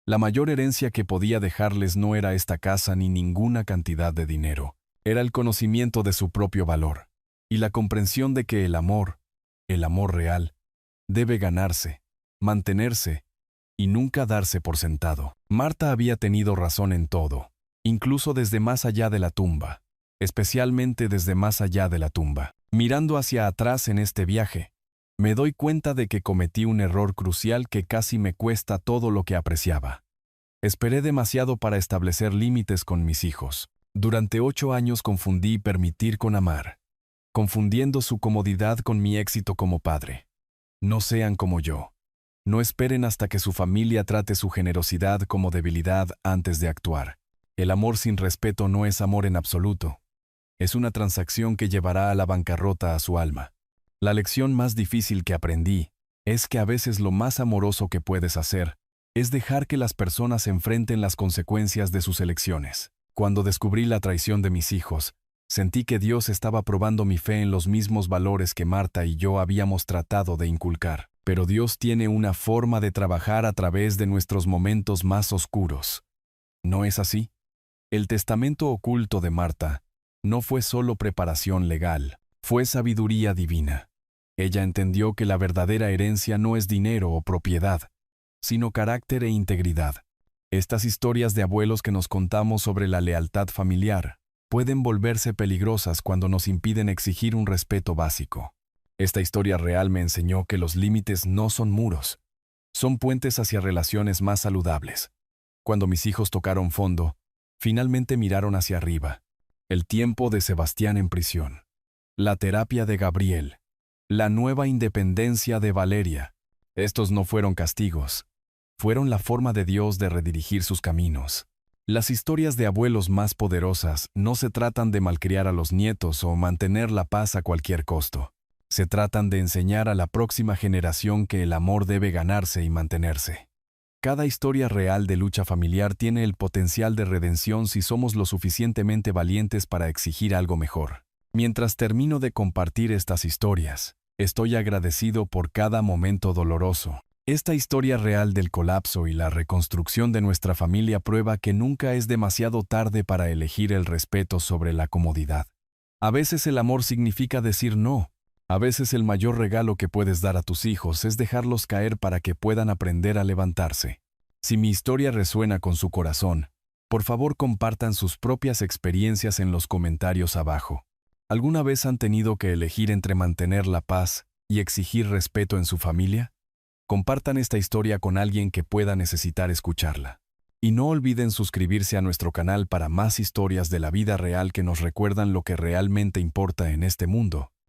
La mayor herencia que podía dejarles no era esta casa ni ninguna cantidad de dinero. Era el conocimiento de su propio valor y la comprensión de que el amor real, debe ganarse, mantenerse y nunca darse por sentado. Marta había tenido razón en todo, incluso desde más allá de la tumba, especialmente desde más allá de la tumba. Mirando hacia atrás en este viaje, me doy cuenta de que cometí un error crucial que casi me cuesta todo lo que apreciaba. Esperé demasiado para establecer límites con mis hijos. Durante 8 años confundí permitir con amar, confundiendo su comodidad con mi éxito como padre. No sean como yo. No esperen hasta que su familia trate su generosidad como debilidad antes de actuar. El amor sin respeto no es amor en absoluto. Es una transacción que llevará a la bancarrota a su alma. La lección más difícil que aprendí es que a veces lo más amoroso que puedes hacer es dejar que las personas enfrenten las consecuencias de sus elecciones. Cuando descubrí la traición de mis hijos, sentí que Dios estaba probando mi fe en los mismos valores que Marta y yo habíamos tratado de inculcar. Pero Dios tiene una forma de trabajar a través de nuestros momentos más oscuros. ¿No es así? El testamento oculto de Marta no fue solo preparación legal, fue sabiduría divina. Ella entendió que la verdadera herencia no es dinero o propiedad, sino carácter e integridad. Estas historias de abuelos que nos contamos sobre la lealtad familiar pueden volverse peligrosas cuando nos impiden exigir un respeto básico. Esta historia real me enseñó que los límites no son muros, son puentes hacia relaciones más saludables. Cuando mis hijos tocaron fondo, finalmente miraron hacia arriba. El tiempo de Sebastián en prisión, la terapia de Gabriel, la nueva independencia de Valeria. Estos no fueron castigos, fueron la forma de Dios de redirigir sus caminos. Las historias de abuelos más poderosas no se tratan de malcriar a los nietos o mantener la paz a cualquier costo. Se tratan de enseñar a la próxima generación que el amor debe ganarse y mantenerse. Cada historia real de lucha familiar tiene el potencial de redención si somos lo suficientemente valientes para exigir algo mejor. Mientras termino de compartir estas historias, estoy agradecido por cada momento doloroso. Esta historia real del colapso y la reconstrucción de nuestra familia prueba que nunca es demasiado tarde para elegir el respeto sobre la comodidad. A veces el amor significa decir no. A veces el mayor regalo que puedes dar a tus hijos es dejarlos caer para que puedan aprender a levantarse. Si mi historia resuena con su corazón, por favor compartan sus propias experiencias en los comentarios abajo. ¿Alguna vez han tenido que elegir entre mantener la paz y exigir respeto en su familia? Compartan esta historia con alguien que pueda necesitar escucharla. Y no olviden suscribirse a nuestro canal para más historias de la vida real que nos recuerdan lo que realmente importa en este mundo.